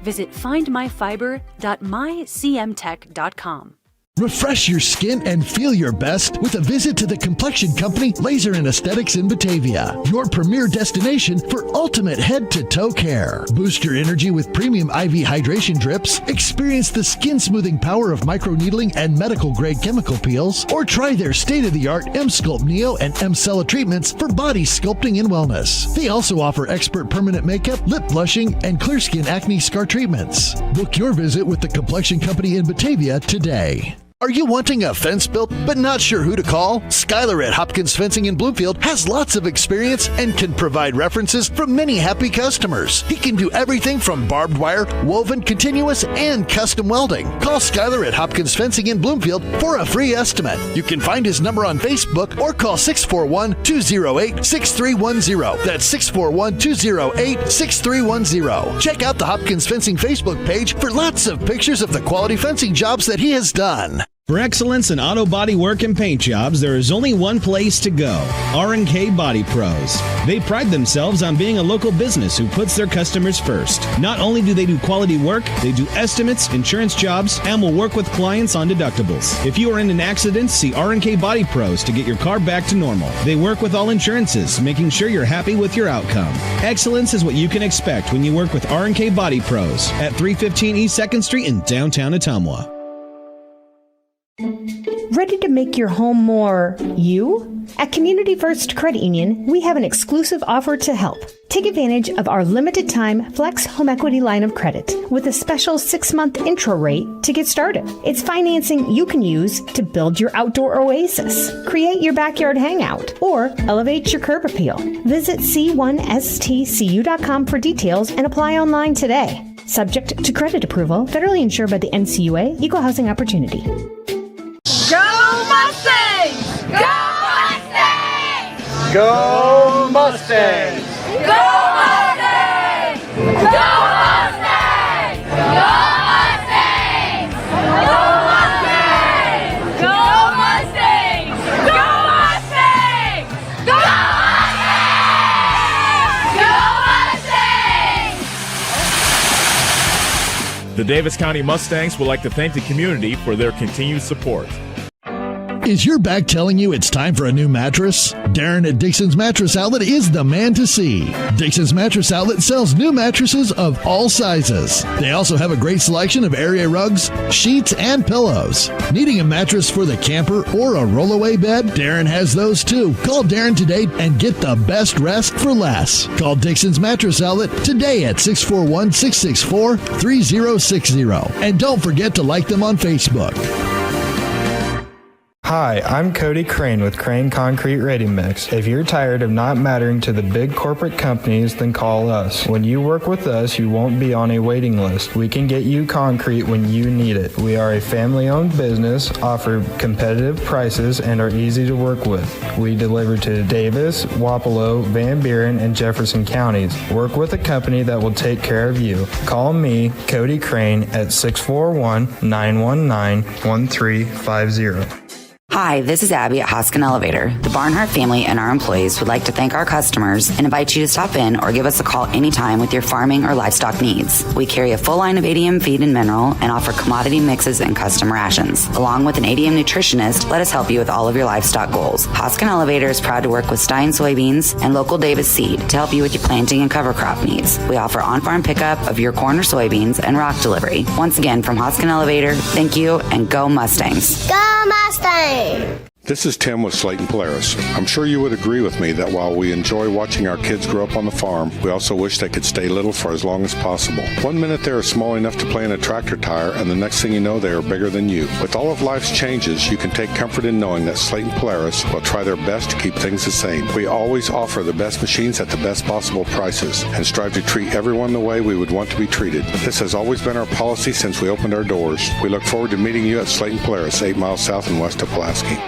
Visit findmyfiber.mycmtech.com. Refresh your skin and feel your best with a visit to the Complexion Company Laser and Aesthetics in Batavia, your premier destination for ultimate head-to-toe care. Boost your energy with premium IV hydration drips, experience the skin-smoothing power of microneedling and medical-grade chemical peels, or try their state-of-the-art M-Sculpt Neo and M-Cella treatments for body sculpting and wellness. They also offer expert permanent makeup, lip blushing, and clear skin acne scar treatments. Book your visit with the Complexion Company in Batavia today. Are you wanting a fence built but not sure who to call? Skylar at Hopkins Fencing in Bloomfield has lots of experience and can provide references from many happy customers. He can do everything from barbed wire, woven, continuous, and custom welding. Call Skylar at Hopkins Fencing in Bloomfield for a free estimate. You can find his number on Facebook or call 641-208-6310. That's 641-208-6310. Check out the Hopkins Fencing Facebook page for lots of pictures of the quality fencing jobs that he has done. For excellence in auto body work and paint jobs, there is only one place to go, R&K Body Pros. They pride themselves on being a local business who puts their customers first. Not only do they do quality work, they do estimates, insurance jobs, and will work with clients on deductibles. If you are in an accident, see R&K Body Pros to get your car back to normal. They work with all insurances, making sure you're happy with your outcome. Excellence is what you can expect when you work with R&K Body Pros at 315 East 2nd Street in downtown Ottumwa. Ready to make your home more you? At Community First Credit Union, we have an exclusive offer to help. Take advantage of our limited time Flex Home Equity line of credit with a special 6-month intro rate to get started. It's financing you can use to build your outdoor oasis, create your backyard hangout, or elevate your curb appeal. Visit c1stcu.com for details and apply online today. Subject to credit approval, federally insured by the NCUA, Equal Housing Opportunity. Go Mustangs! Go Mustangs! Go Mustangs! Go Mustangs! Go Mustangs! Go Mustangs! Go Mustangs! Go Mustangs! Go Mustangs! Go Mustangs! The Davis County Mustangs would like to thank the community for their continued support. Is your back telling you it's time for a new mattress? Darren at Dixon's Mattress Outlet is the man to see. Dixon's Mattress Outlet sells new mattresses of all sizes. They also have a great selection of area rugs, sheets, and pillows. Needing a mattress for the camper or a rollaway bed? Darren has those too. Call Darren today and get the best rest for less. Call Dixon's Mattress Outlet today at 641-664-3060. And don't forget to like them on Facebook. Hi, I'm Cody Crane with Crane Concrete Ready Mix. If you're tired of not mattering to the big corporate companies, then call us. When you work with us, you won't be on a waiting list. We can get you concrete when you need it. We are a family-owned business, offer competitive prices, and are easy to work with. We deliver to Davis, Wapello, Van Buren, and Jefferson counties. Work with a company that will take care of you. Call me, Cody Crane, at 641-919-1350. Hi, this is Abby at Hoskin Elevator. The Barnhart family and our employees would like to thank our customers and invite you to stop in or give us a call anytime with your farming or livestock needs. We carry a full line of ADM feed and mineral and offer commodity mixes and custom rations. Along with an ADM nutritionist, let us help you with all of your livestock goals. Hoskin Elevator is proud to work with Stein soybeans and local Davis seed to help you with your planting and cover crop needs. We offer on-farm pickup of your corn or soybeans and rock delivery. Once again, from Hoskin Elevator, thank you and go Mustangs. Go Mustang! This is Tim with Slayton Polaris. I'm sure you would agree with me that while we enjoy watching our kids grow up on the farm, we also wish they could stay little for as long as possible. One minute they are small enough to play in a tractor tire, and the next thing you know, they are bigger than you. With all of life's changes, you can take comfort in knowing that Slayton Polaris will try their best to keep things the same. We always offer the best machines at the best possible prices and strive to treat everyone the way we would want to be treated. This has always been our policy since we opened our doors. We look forward to meeting you at Slayton Polaris, 8 miles south and west of Pulaski.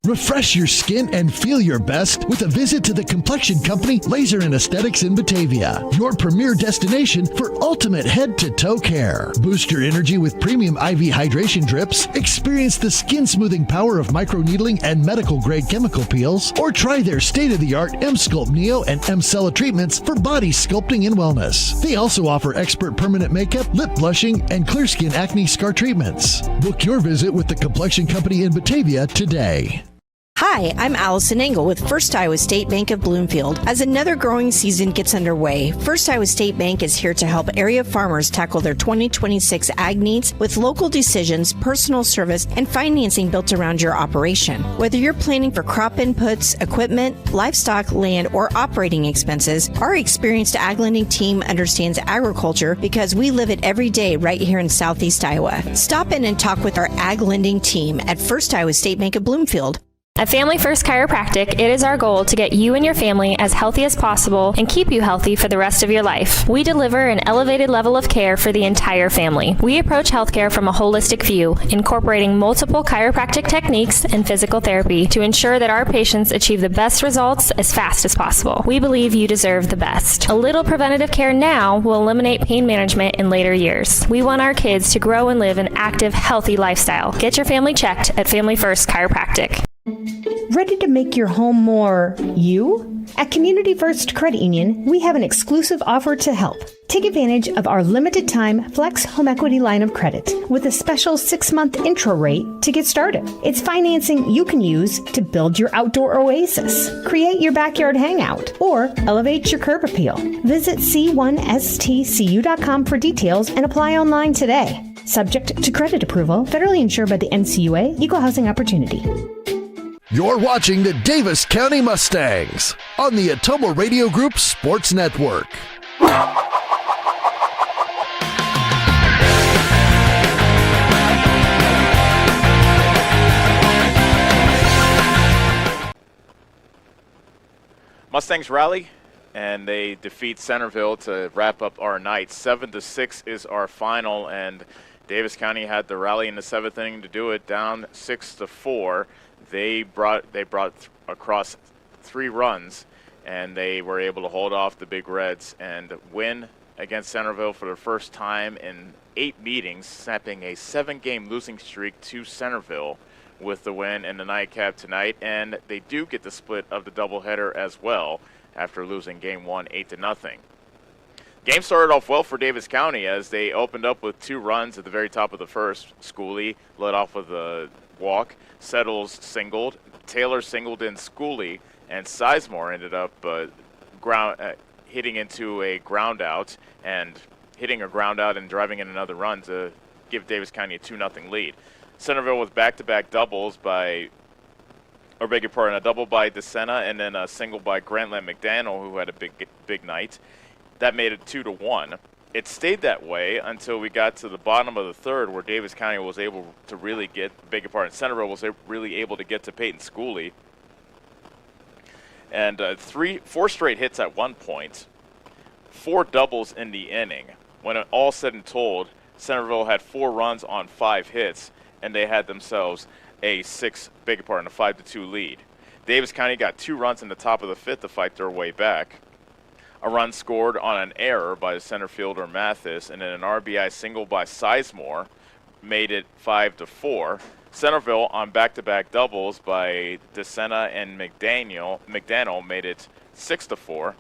Refresh your skin and feel your best with a visit to the complexion company Laser and Aesthetics in Batavia, your premier destination for ultimate head-to-toe care. Boost your energy with premium IV hydration drips, experience the skin-smoothing power of microneedling and medical-grade chemical peels, or try their state-of-the-art M-Sculpt Neo and M-Cella treatments for body sculpting and wellness. They also offer expert permanent makeup, lip blushing, and clear skin acne scar treatments. Book your visit with the complexion company in Batavia today. Hi, I'm Allison Engel with First Iowa State Bank of Bloomfield. As another growing season gets underway, First Iowa State Bank is here to help area farmers tackle their 2026 ag needs with local decisions, personal service, and financing built around your operation. Whether you're planning for crop inputs, equipment, livestock, land, or operating expenses, our experienced ag lending team understands agriculture because we live it every day right here in Southeast Iowa. Stop in and talk with our ag lending team at First Iowa State Bank of Bloomfield. At Family First Chiropractic, it is our goal to get you and your family as healthy as possible and keep you healthy for the rest of your life. We deliver an elevated level of care for the entire family. We approach healthcare from a holistic view, incorporating multiple chiropractic techniques and physical therapy to ensure that our patients achieve the best results as fast as possible. We believe you deserve the best. A little preventative care now will eliminate pain management in later years. We want our kids to grow and live an active, healthy lifestyle. Get your family checked at Family First Chiropractic. Ready to make your home more you? At Community First Credit Union, we have an exclusive offer to help. Take advantage of our limited time Flex Home Equity line of credit with a special 6-month intro rate to get started. It's financing you can use to build your outdoor oasis, create your backyard hangout, or elevate your curb appeal. Visit c1stcu.com for details and apply online today. Subject to credit approval, federally insured by the NCUA, Equal Housing Opportunity. You're watching the Davis County Mustangs on the Atomo Radio Group Sports Network. Mustangs rally, and they defeat Centerville to wrap up our night. 7-6 is our final, and Davis County had the rally in the 7th inning to do it, down 6-4. They brought across 3 runs, and they were able to hold off the Big Reds and win against Centerville for the first time in 8 meetings, snapping a 7-game losing streak to Centerville with the win and the nightcap tonight. And they do get the split of the doubleheader as well after losing Game 1 8-0. Game started off well for Davis County as they opened up with 2 runs at the very top of the first. Schooley led off with a walk. Settles singled. Taylor singled in Schooley, and Sizemore ended up hitting into a ground out and driving in another run to give Davis County a 2-0 lead. Centerville with back-to-back doubles a double by DeSena and then a single by Grantland McDaniel, who had a big night. That made it 2-1. It stayed that way until we got to the bottom of the third, where Davis County was able to really Centerville was really able to get to Peyton Schooley. And 4 straight hits at one point, 4 doubles in the inning. When it all said and told, Centerville had 4 runs on 5 hits, and they had themselves a 5-2 lead. Davis County got 2 runs in the top of the 5th to fight their way back. A run scored on an error by the center fielder Mathis, and then an RBI single by Sizemore made it 5-4. Centerville on back-to-back doubles by DeSena and McDaniel made it 6-4.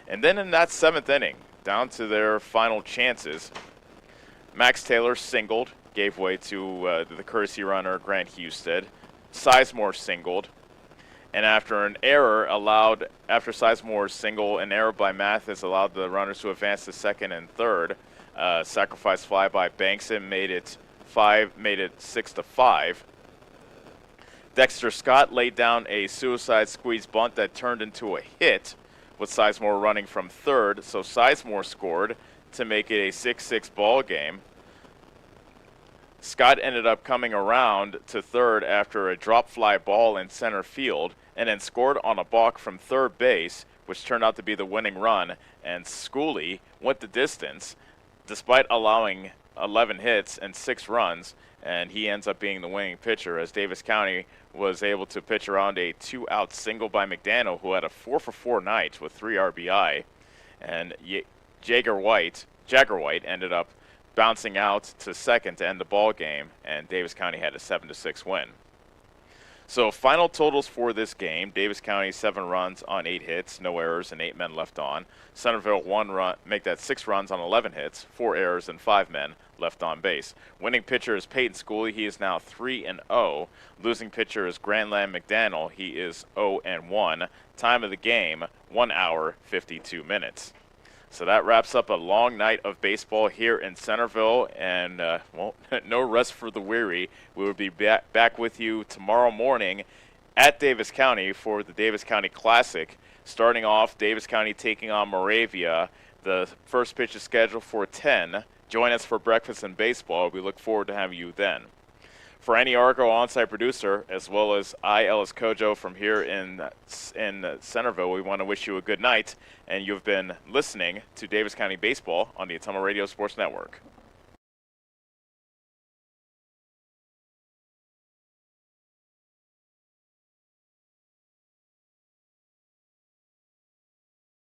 And then in that 7th inning, down to their final chances, Max Taylor singled, gave way to the courtesy runner Grant Husted. Sizemore singled, and after Sizemore's single, an error by Mathis allowed the runners to advance to second and third. Sacrifice fly by Bankson made it 6-5. Dexter Scott laid down a suicide squeeze bunt that turned into a hit, with Sizemore running from third, so Sizemore scored to make it a 6-6 ball game. Scott ended up coming around to third after a drop fly ball in center field, and then scored on a balk from third base, which turned out to be the winning run, and Schooley went the distance despite allowing 11 hits and 6 runs, and he ends up being the winning pitcher, as Davis County was able to pitch around a 2-out single by McDaniel, who had a 4-for-4 night with 3 RBI, and Jagger White ended up bouncing out to second to end the ball game, and Davis County had a 7-6 win. So final totals for this game: Davis County 7 runs on 8 hits, no errors, and 8 men left on. Centerville 1 run, make that 6 runs on 11 hits, 4 errors, and 5 men left on base. Winning pitcher is Peyton Schooley. He is now 3-0. Losing pitcher is Grantland McDaniel. He is 0-1. Time of the game, 1 hour, 52 minutes. So that wraps up a long night of baseball here in Centerville, and no rest for the weary. We will be back with you tomorrow morning at Davis County for the Davis County Classic. Starting off, Davis County taking on Moravia. The first pitch is scheduled for 10. Join us for breakfast and baseball. We look forward to having you then. For Annie Argo, on-site producer, as well as Ellis Kojo from here in Centerville, we want to wish you a good night, and you've been listening to Davis County Baseball on the Ottumwa Radio Sports Network.